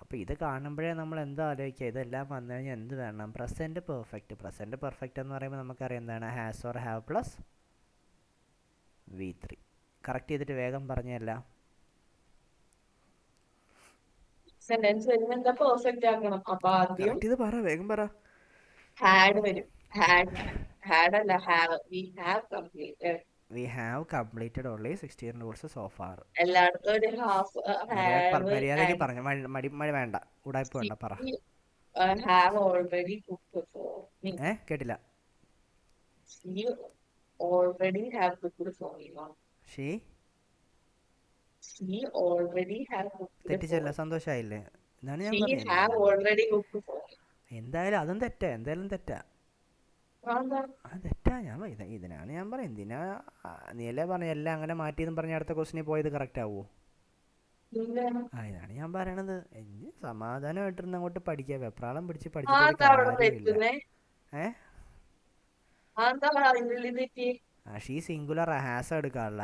അപ്പോൾ ഇത് കാണുമ്പോഴേ നമ്മൾ എന്താ ആലോചിക്കുക? ഇതെല്ലാം വന്നു കഴിഞ്ഞാൽ എന്ത് വേണം? പ്രസൻറ്റ് പെർഫെക്റ്റ് എന്ന് പറയുമ്പോൾ നമുക്കറിയാം എന്താണ്? Has or have plus V3. Correct ചെയ്തിട്ട് വേഗം പറഞ്ഞല്ല. സെന്റൻസ് വരുമ്പോൾ എന്താ പെർഫെക്റ്റ് ആക്കണം. അപ്പൊ ആദ്യം ഇത് പറ, വേഗം പറ. ഹാഡ് വരും. ഹാഡ് അല്ല, have. We have completed only 16 rules so far. എല്ലായിടത്തും ഒരു ഹാഫ് മര്യാദയ്ക്ക് പറഞ്ഞു. മഴ വേണ്ട, ഉടായ്പ വേണ്ട, പറ. Have already cooked for me. കേട്ടില്ല. She already have cooked for me. She She already have cooked തെറ്റിച്ചല്ല, for me. സന്തോഷമായില്ലേ? എന്നാണ് ഞാൻ She പറഞ്ഞത്. have already cooked for me. എന്തായാലും അതും തെറ്റാ, എന്തായാലും തെറ്റാ. എന്താ? തെറ്റാ. ഇതിനാണ് ഞാൻ പറയാം. എന്തിനാ നീയല്ലേ പറഞ്ഞ എല്ലാം അങ്ങനെ മാറ്റിയെന്ന് പറഞ്ഞ അടുത്ത ക്വസ്റ്റിനിൽ പോയത് കറക്റ്റ് ആവുമോ? ഇതാണ് ഞാൻ പറയണത്. സമാധാനമായിട്ടിരുന്ന് അങ്ങോട്ട് പഠിക്കുക. വെപ്രാളം പിടിച്ച് പഠിച്ചിട്ട് കാര്യമില്ല. ഷീ സിംഗുലർ, ഹാസ് എടുക്കാനുള്ള.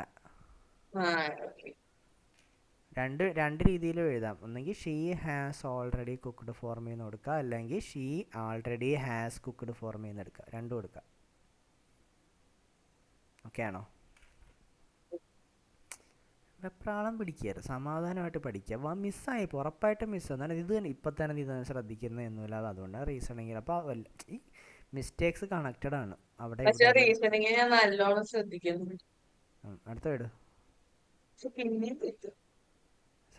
രണ്ട് രീതിയിലും എഴുതാം. ഒന്നെങ്കിൽ she has already cooked for me എന്ന് കൊടുക്കുക, അല്ലെങ്കിൽ she already has cooked for me എന്ന് എടുക്കുക. രണ്ടും എടുക്കുക. ഓക്കെ ആണോ? വെപ്രാളം പിടിക്കരുത്, സമാധാനമായിട്ട് പഠിക്കുക. മിസ്സായി ഉറപ്പായിട്ടും മിസ്സ്. എന്നാലും ഇത് തന്നെ ഇപ്പം തന്നെ നീ തന്നെ ശ്രദ്ധിക്കുന്നതൊന്നുമില്ല, അതുകൊണ്ടാണ് റീസണിങ്ങിൽ. അപ്പോൾ ഈ മിസ്റ്റേക്സ് കണക്റ്റഡ് ആണ് അവിടെ പക്ഷെ ഇവിടെ എല്ലാം. റീസണിങ് ഞാൻ നല്ലോണം ശ്രദ്ധിക്കുന്നു. അടുത്ത വീട് പക്ഷെ പിന്നെയും തെറ്റും.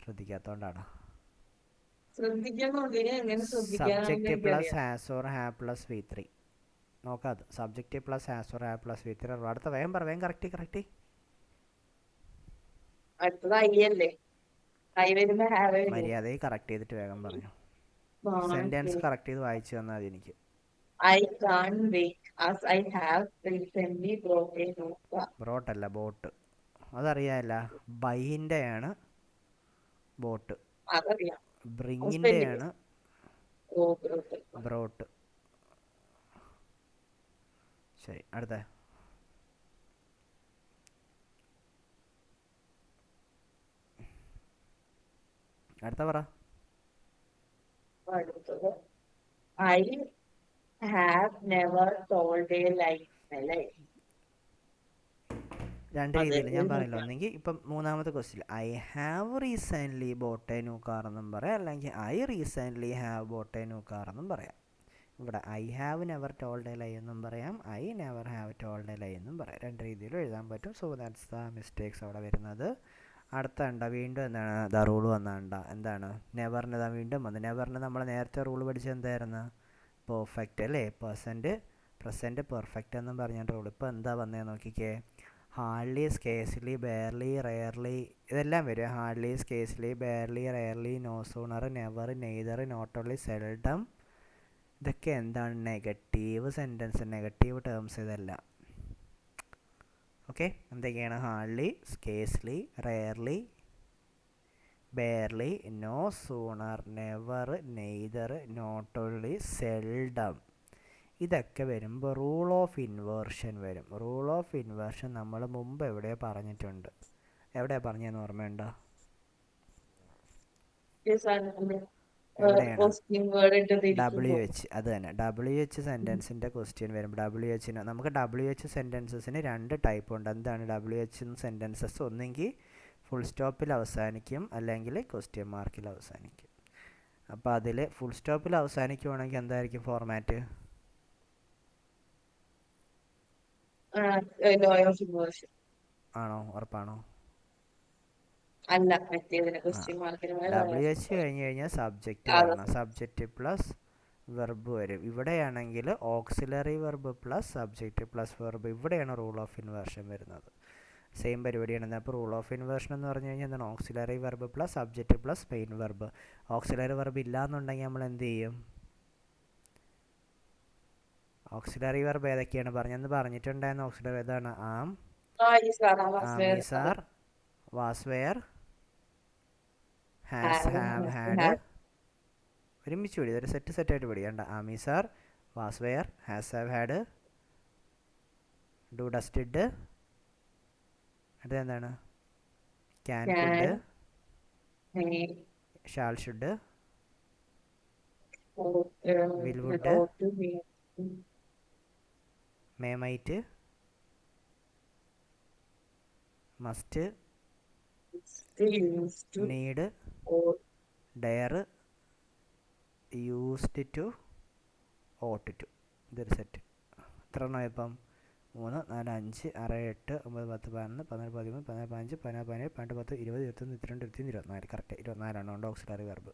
ശ്രദ്ധിക്കാത്തതുകൊണ്ടാണ്. ശ്രദ്ധിക്കുന്നുണ്ട്, ഞാൻ എങ്ങനെ ശ്രദ്ധിക്കാനാണെന്ന് സബ്ജക്റ്റ് പ്ലസ് എനിക്കറിയാം. Has or have plus V3 നോക്കാത്. Subject plus has or have plus V3. അടുത്ത വേഗം പറ, വേഗം കറക്റ്റ്. അടുത്തത് ഐ അല്ലേ? ഐ വരുമ്പോ ഹാവ് വരും. മര്യാദയെ കറക്റ്റ് ചെയ്തിട്ട് വേഗം പറഞ്ഞു. നാണക്കേട്. സെൻറ്റൻസ് കറക്റ്റ് ചെയ്ത് വായിച്ചു തന്നാൽ മതി എനിക്ക്. I can't wait as I have recently bought a new car. ബ്രോട്ടല്ല, ബോട്ട്. അതറിയാമല്ല. ബൈൻ്റെയാണ് ബോട്ട്, അതറിയാം. ബ്രിങ്ങിൻ്റെയാണ് ഓ, ബ്രോട്ട്. ബ്രോട്ട്. ശരി, അടുത്ത. അടുത്ത പറ. അടുത്തത് I have never told a lie. അല്ലേ? രണ്ട് രീതിയിൽ ഞാൻ പറയില്ല. ഒന്നെങ്കിൽ ഇപ്പം മൂന്നാമത്തെ question I have recently bought a new car എന്നും പറയാം, അല്ലെങ്കിൽ I recently have bought a new car എന്നും പറയാം. ഇവിടെ I have never told a lie എന്നും പറയാം, I never have told a lie എന്നും പറയാം. രണ്ട് രീതിയിലും എഴുതാൻ പറ്റും. സോ ദാറ്റ്സ് ദ മിസ്റ്റേക്സ് അവിടെ വരുന്നത്. അടുത്ത ഉണ്ട വീണ്ടും എന്താണ് ദ റൂൾ വന്നുണ്ട. എന്താണ് നെവറിന് ഇതാ വീണ്ടും വന്ന്. നെവറിന് നമ്മൾ നേരത്തെ റൂൾ പഠിച്ചത് എന്തായിരുന്നു? പെർഫെക്റ്റ് അല്ലേ? പ്രസൻറ്റ് പെർഫെക്റ്റ് എന്നും പറഞ്ഞിട്ട് റൂൾ. ഇപ്പോൾ എന്താ വന്നേ നോക്കിക്കേ. ഹാർഡ്ലി, സ്കേസ്ലി, ബെയർലി, റെയർലി, ഇതെല്ലാം വരും. Hardly, scarcely, barely, rarely, no sooner, never, neither, not only, seldom. ഇതൊക്കെ എന്താണ്? നെഗറ്റീവ് സെൻറ്റൻസ്, നെഗറ്റീവ് ടേംസ് ഇതെല്ലാം. ഓക്കെ, എന്തൊക്കെയാണ്? Hardly, scarcely, rarely, barely, no sooner, never, neither, not only, seldom. ഇതൊക്കെ വരുമ്പോൾ rule of inversion വരും. Rule of inversion നമ്മൾ മുമ്പ് എവിടെയോ പറഞ്ഞിട്ടുണ്ട്. എവിടെയാണ് പറഞ്ഞതെന്ന് ഓർമ്മയുണ്ടോ? എവിടെയാണ്? WH. അത് തന്നെ, WH സെൻറ്റൻസിൻ്റെ ക്വസ്റ്റ്യൻ വരും. WH നമുക്ക് WH സെൻറ്റൻസസിന് രണ്ട് ടൈപ്പ് ഉണ്ട്. എന്താണ് WH സെൻറ്റൻസസ്? ഒന്നെങ്കിൽ ഫുൾ സ്റ്റോപ്പിൽ അവസാനിക്കും, അല്ലെങ്കിൽ ക്വസ്റ്റ്യൻ മാർക്കിൽ അവസാനിക്കും. അപ്പോൾ അതിൽ ഫുൾ സ്റ്റോപ്പിൽ അവസാനിക്കുവാണെങ്കിൽ എന്തായിരിക്കും ഫോർമാറ്റ്? ആണോ? ഉറപ്പാണോ? അല്ല, മറ്റേതിന് ക്വസ്റ്റ്യൻ WH കഴിഞ്ഞ് കഴിഞ്ഞാൽ സബ്ജക്റ്റ് വരണം. സബ്ജക്റ്റ് പ്ലസ് വെർബ് വരും. ഇവിടെയാണെങ്കിൽ auxiliary verb plus subject plus verb. ഇവിടെയാണ് റൂൾ ഓഫ് ഇൻവേർഷൻ വരുന്നത്. സെയിം പരിപാടിയാണ്. അപ്പോൾ റൂൾ ഓഫ് ഇൻവേർഷൻ എന്ന് പറഞ്ഞു കഴിഞ്ഞാൽ എന്താണ്? Auxiliary verb plus subject plus main verb. Auxiliary verb ഇല്ലയെന്നുണ്ടെങ്കിൽ നമ്മൾ എന്ത് ചെയ്യും? ഓക്സിലറി വെർബ് ഏതൊക്കെയാണ് പറഞ്ഞെന്ന് പറഞ്ഞിട്ടുണ്ടായിരുന്നു. ഓക്സിലറി ഏതാണ്? Am, is, are, was, were, has, have, had. ഒരുമിച്ച് പിടി, ഇതൊരു സെറ്റായിട്ട് പിടിക്കണ്ട. Am, is, are, was, were, has, have, had, do, does, did. അടുത്ത എന്താണ്? Can, could, shall, should, will, would, may, might, must, need, dare, used to, ought to. ഇതൊരു set. എത്ര എണ്ണം ഇപ്പം? 3, 4, 5, 6, 8, 9, 10, 11, 12, 13, 14, 15, 16, 17, 18, 10, 20, 21, 22, 23, 24. കറക്റ്റ് 24 ഉണ്ട് ഓക്സിലറി വെർബ്.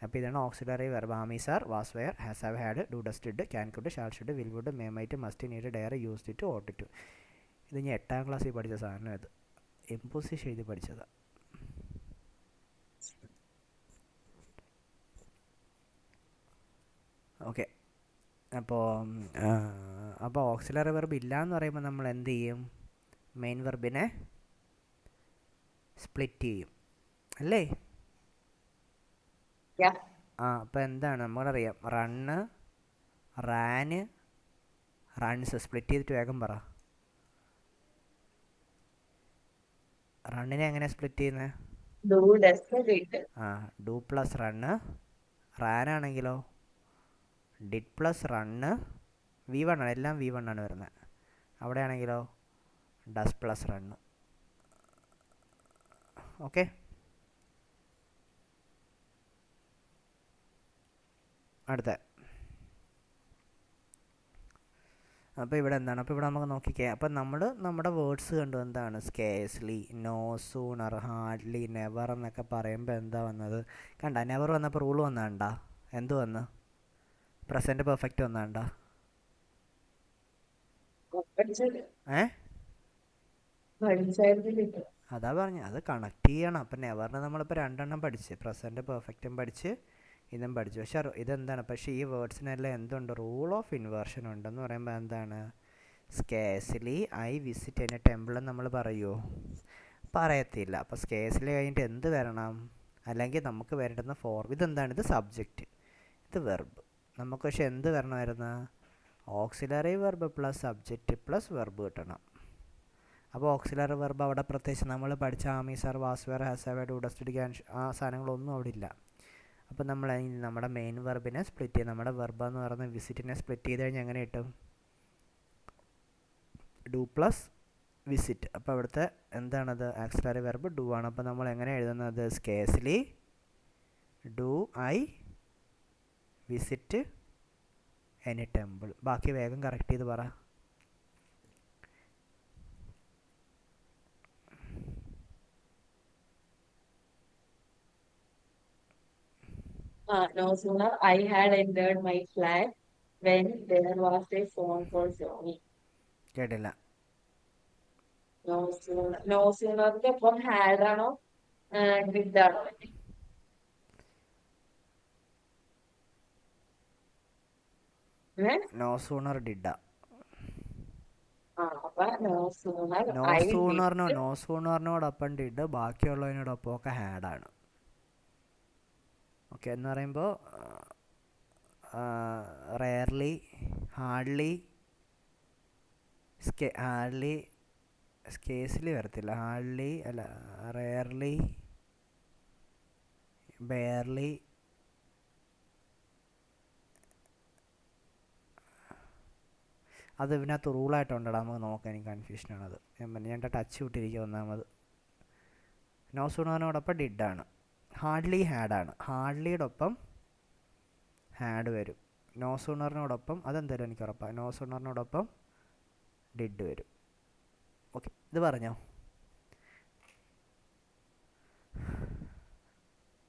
അപ്പോൾ ഇതാണ് auxiliary verb. Am, is, are, was, were, has, have, had, do, does, did, can, could, shall, should, will, would, may, might, must, need, dare, used to, ought to. ഇത് ഞാൻ 8ാം ക്ലാസ്സിൽ പഠിച്ച സാധനം. ഇത് imposition എഴുതി പഠിച്ചതാണ്. ഓക്കെ, അപ്പോൾ ഓക്സിലറി വെർബ് ഇല്ല എന്ന് പറയുമ്പോൾ നമ്മൾ എന്ത് ചെയ്യും? മെയിൻ വെർബിനെ സ്പ്ലിറ്റ് ചെയ്യും അല്ലേ? അപ്പോൾ എന്താണ് നമ്മളറിയാം? Run, ran, runs. സ്പ്ലിറ്റ് ചെയ്തിട്ട് വേഗം പറ. റണ്ണിനെ എങ്ങനെ സ്പ്ലിറ്റ് ചെയ്യുന്നത്? Do plus run. റാനാണെങ്കിലോ ഡിഡ് പ്ലസ് റണ്ണ്. V1 ആണ്, എല്ലാം V1 ആണ് വരുന്നത്. അവിടെയാണെങ്കിലോ ഡസ് പ്ലസ് റണ്ണ്. ഓക്കെ, അടുത്ത. അപ്പോൾ ഇവിടെ എന്താണ്, അപ്പോൾ ഇവിടെ നമുക്ക് നോക്കിക്കേ. അപ്പം നമ്മൾ നമ്മുടെ വേർഡ്സ് കണ്ടു എന്താണ്, scarcely, no sooner, hardly, never എന്നൊക്കെ പറയുമ്പോൾ എന്താ വന്നത് കണ്ട. നെവർ വന്നപ്പോൾ റൂൾ വന്നാണ്ട, എന്ത് വന്ന്, പ്രസൻറ്റ് പെർഫെക്റ്റ് വന്നാണ്ട. ഏ അതാ പറഞ്ഞു, അത് കണക്ട് ചെയ്യണം. അപ്പം നെവറിന് നമ്മളിപ്പോൾ രണ്ടെണ്ണം പഠിച്ച്, പ്രസൻറ്റ് പെർഫെക്റ്റും പഠിച്ച് ഇതും പഠിച്ചു. പക്ഷേ ഇതെന്താണ്, പക്ഷേ ഈ വേർഡ്സിനെല്ലാം എന്തുണ്ട്, റൂൾ ഓഫ് ഇൻവേർഷൻ ഉണ്ടെന്ന് പറയുമ്പോൾ എന്താണ്, സ്കേഴ്സ്ലി ഐ വിസിറ്റ് എന്നെ ടെമ്പിൾ എന്ന് നമ്മൾ പറയുമോ, പറയത്തില്ല. അപ്പോൾ സ്കേഴ്സ്ലി കഴിഞ്ഞിട്ട് എന്ത് വരണം, അല്ലെങ്കിൽ നമുക്ക് വരേണ്ടുന്ന ഫോർം ഇതെന്താണ്, ഇത് സബ്ജക്റ്റ്, ഇത് വെർബ്. നമുക്ക് പക്ഷെ എന്ത് വരണമായിരുന്നു, auxiliary verb plus subject plus verb കിട്ടണം. അപ്പോൾ ഓക്സിലറി വെർബ് അവിടെ പ്രത്യേകിച്ച് നമ്മൾ പഠിച്ച am is are, was were, has have, do does did, can, ആ സാധനങ്ങളൊന്നും അവിടെ ഇല്ല. അപ്പോൾ നമ്മൾ നമ്മുടെ മെയിൻ വെർബിനെ സ്പ്ലിറ്റ് ചെയ്യും. നമ്മുടെ വെർബ് എന്ന് പറയുന്ന വിസിറ്റിനെ സ്പ്ലിറ്റ് ചെയ്ത് കഴിഞ്ഞാൽ എങ്ങനെ കിട്ടും, ഡു പ്ലസ് വിസിറ്റ്. അപ്പോൾ അവിടുത്തെ എന്താണത്, ആക്സിലറി വെർബ് ഡു ആണ്. അപ്പോൾ നമ്മൾ എങ്ങനെ എഴുതുന്നത്, scarcely do I visit any temple. ബാക്കി വേഗം കറക്റ്റ് ചെയ്ത് പറ. No sooner I had entered my flat when there was a phone call Johnny. കേട്ടില്ല. No sooner ഒപ്പം had ആണോ did ആണോ? No sooner did. അപ്പൊ no sooner നോ I സൂണറിനോ, did. നോ സൂണറിനോടൊപ്പം ഡിഡ്, ബാക്കിയുള്ളതിനോടൊപ്പം ഒക്കെ ഹാഡാണ്. ഓക്കെ, എന്ന് പറയുമ്പോൾ റെയർലി, ഹാർഡ്ലി, ഹാർഡ്ലി സ്കേഴ്സ്ലി വരത്തില്ല, ഹാർഡ്ലി അല്ല, റെയർലി, ബെയർലി, അത് ഇതിനകത്ത് റൂളായിട്ടുണ്ടടാ, നമുക്ക് നോക്കാം. എനിക്ക് കൺഫ്യൂഷനാണത്. ഞാൻ ടച്ച് വിട്ടിരിക്കുക ഒന്നാമത്. നോ സൂണറിനോടൊപ്പം ഡിഡാണ്. ഹാർഡ്ലി ഹാഡാണ്, ഹാർഡ്ലിയോടൊപ്പം ഹാഡ് വരും. നോ സൂണറിനോടൊപ്പം അതെന്തായാലും എനിക്ക് ഉറപ്പാണ്, നോ സൂണറിനോടൊപ്പം ഡിഡ് വരും. ഓക്കെ, ഇത് പറഞ്ഞോ.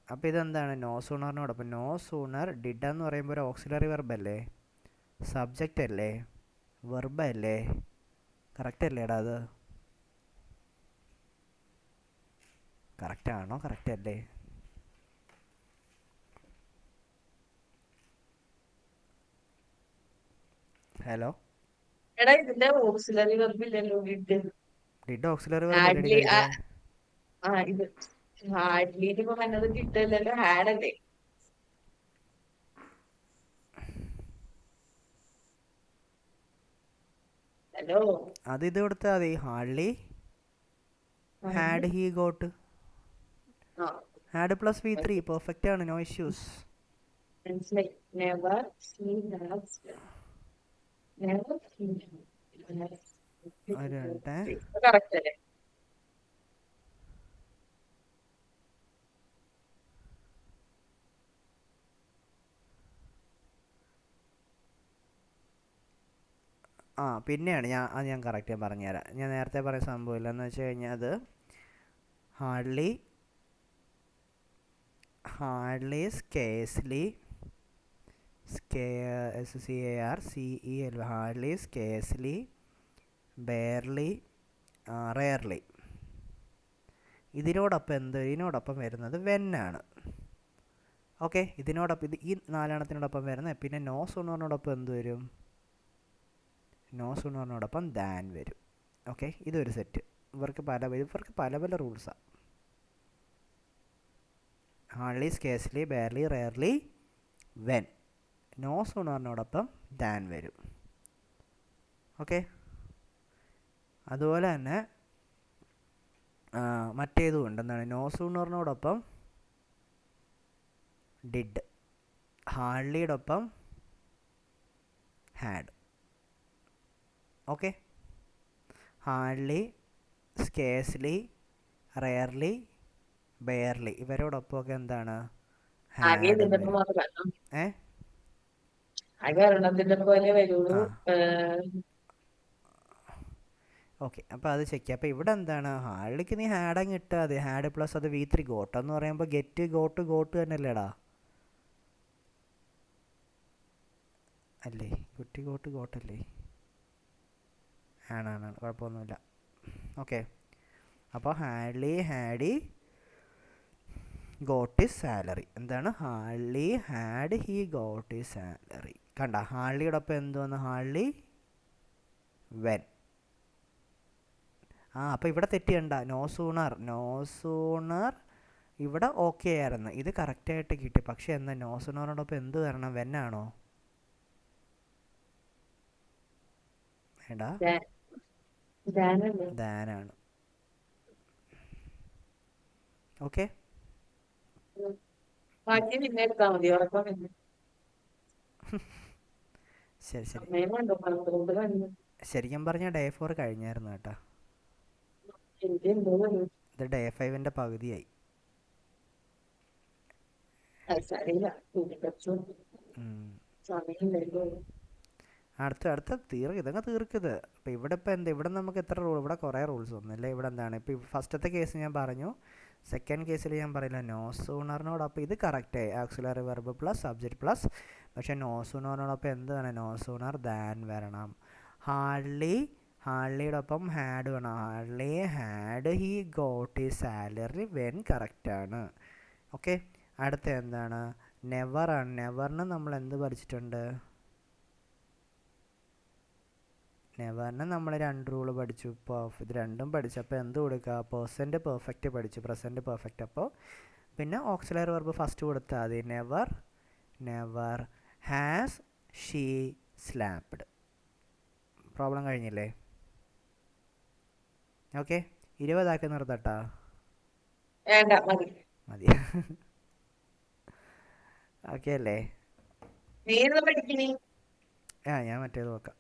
അപ്പോൾ ഇതെന്താണ്, നോ സൂണറിനോടൊപ്പം. നോ സൂണർ ഡിഡ് എന്ന് പറയുമ്പോൾ ഒരു ഓക്സിലറി വെർബ് അല്ലേ, സബ്ജക്റ്റ് അല്ലേ, വെർബ് അല്ലേ, കറക്റ്റ് അല്ലേടാ അത്, കറക്റ്റാണോ, കറക്റ്റ് അല്ലേ? ഹലോ, എടാ ഇതിന്റെ ഓക്സിലറി വെർബ് ഇല്ലല്ലോ did. ഡിഡ് ഓക്സിലറി വെർബ് അല്ലേ ഹാർഡ്ലി കൈതേ? ഇത് ഹാർഡ്ലി ഇപ്പൊ പറഞ്ഞത് കിട്ടില്ലല്ലോ, ഹാഡ് അല്ലേ? ഹലോ, അത് ഇത് കൊടുത്താൽ മതി, hardly had he got, had plus V3 perfect ആണ്, നോ ഇഷ്യൂസ്. മനസ്സിലായി. Never she has never she ഒരു കറക്റ്റ് അല്ലേ? പിന്നെയാണ് ഞാൻ കറക്റ്റ് പറഞ്ഞുതരാം. ഞാൻ നേരത്തെ പറയുന്ന സംഭവമില്ല എന്ന് വെച്ച് കഴിഞ്ഞാൽ, അത് hardly, scarcely, SCARCEL, hardly, scarcely, barely, rarely. ഇതിനോടൊപ്പം വരുന്നത് വെന്നാണ്. ഓക്കെ, ഇതിനോടൊപ്പം ഈ നാലെണ്ണത്തിനോടൊപ്പം വരുന്നത്. പിന്നെ നോ സൂണറിനോടൊപ്പം എന്ത് വരും, നോ സൂണറിനോടൊപ്പം ദാൻ വരും. ഓക്കെ, ഇതൊരു സെറ്റ്. ഇവർക്ക് പല പല റൂൾസാണ്. Hardly, scarcely, barely, rarely, when. No സൂണറിനോടൊപ്പം ദാൻ വരും. ഓക്കെ, അതുപോലെ തന്നെ മറ്റേതും ഉണ്ട്. എന്താണ്, നോ സൂണറിനോടൊപ്പം ഡിഡ്, ഹാർഡ്ലിയോടൊപ്പം had. Okay, hardly, scarcely, rarely, barely ഇവരോടൊപ്പമൊക്കെ എന്താണ് ആകെ ഹാഡ് എന്ന് ഇതിന്റെ ഒപ്പം വരും. മാത്രമല്ല, ഏ ആകെ ഒരെണ്ണത്തിന്റെ പോലെ വരുള്ളൂ. ആ ഓക്കെ, അപ്പോൾ അത് ചെക്ക് ചെയ്യാം. അപ്പോൾ ഇവിടെ എന്താണ് ഹാർഡ്ലിക്ക് നീ ഹാഡ് അങ്ങ് ഇട്ടാൽ മതി. ഹാഡ് പ്ലസ് അത് V3 ഗോട്ട് എന്ന് പറയുമ്പോൾ ഗെറ്റ് ഗോട്ട് ഗോട്ട് തന്നെയല്ലേടാ, അല്ലേ? കുട്ടി ഗോട്ട് ഗോട്ടല്ലേ? ആണാണ്, കുഴപ്പമൊന്നുമില്ല. ഓക്കെ, അപ്പോൾ ഹാഡ്ലി ഹാഡി ഗോട്ട് ഈസ് സാലറി. എന്താണ് hardly had he got is salary. കണ്ട, ഹാർഡ്ലിയോടൊപ്പം എന്ത് വന്നു? Hardly when. അപ്പോൾ ഇവിടെ തെറ്റിയണ്ട. നോ സൂണർ, നോ സൂണർ ഇവിടെ ഓക്കെ ആയിരുന്നു, ഇത് കറക്റ്റായിട്ട് കിട്ടി. പക്ഷേ എന്താ നോ സൂണറിനോടൊപ്പം എന്ത് വരണം? വെന്നാണോ? വേണ്ടാ, ഇതാണല്ലേ. ദാനാണ്. ഓക്കെ, ബാക്കി പിന്നെ എടുത്താൽ മതി, ഉറക്കം പിന്നെ ശരി ശരി. സമയം കണ്ടോ, 12 കഴിഞ്ഞു. ശരിക്കും പറഞ്ഞാൽ ഡേ 4 കഴിഞ്ഞായിരുന്നു കേട്ടോ. എനിക്ക് എന്തോ ഒരു ഇത് ഡേ 5ൻ്റെ പകുതിയായി. അറിയില്ല, കുറച്ചു ഉം. സമയമില്ലല്ലോ. അടുത്ത ഇതങ്ങ് തീർക്കത്. അപ്പോൾ ഇവിടെ ഇപ്പോൾ എന്താ, ഇവിടെ നമുക്ക് എത്ര റൂൾ, ഇവിടെ കുറേ റൂൾസ് ഒന്നുമില്ല. ഇവിടെ എന്താണ്, ഇപ്പോൾ ഫസ്റ്റത്തെ കേസ് ഞാൻ പറഞ്ഞു, സെക്കൻഡ് കേസിൽ ഞാൻ പറയില്ല നോ സൂണറിനോടൊപ്പം ഇത് കറക്റ്റായി, axillary verb plus subject plus. പക്ഷേ നോ സൂണറിനോടൊപ്പം എന്ത് വേണം? നോ സൂണർ ദാൻ വരണം. ഹാർഡ്ലിയോടൊപ്പം ഹാഡ് വേണം. ഹാർഡ്ലി ഹാഡ് ഹി ഗോട്ട് ഈ സാലറി വെൻ കറക്റ്റാണ്. ഓക്കെ, അടുത്ത എന്താണ്? നെവറാണ്. നെവറിന് നമ്മൾ എന്ത് പഠിച്ചിട്ടുണ്ട്? നെവറിന് നമ്മൾ 2 റൂള് പഠിച്ചു. ഇപ്പോൾ ഇത് രണ്ടും പഠിച്ചപ്പോൾ എന്ത് കൊടുക്കുക? പേഴ്സൻ്റ് പെർഫെക്റ്റ് പഠിച്ചു, പ്രസൻറ്റ് പെർഫെക്റ്റ്. അപ്പോൾ പിന്നെ ഓക്സിലറി വെർബ് ഫസ്റ്റ് കൊടുത്താൽ മതി. Never has she slapped. Problem കഴിഞ്ഞില്ലേ? ഓക്കെ, 20 നിർത്തട്ടാ. വേണ്ട, മതി. മതി. ഓക്കെ അല്ലേ? നീ ഇരുന്ന് പഠിക്കണേ. ഞാൻ മറ്റേത് നോക്കാം.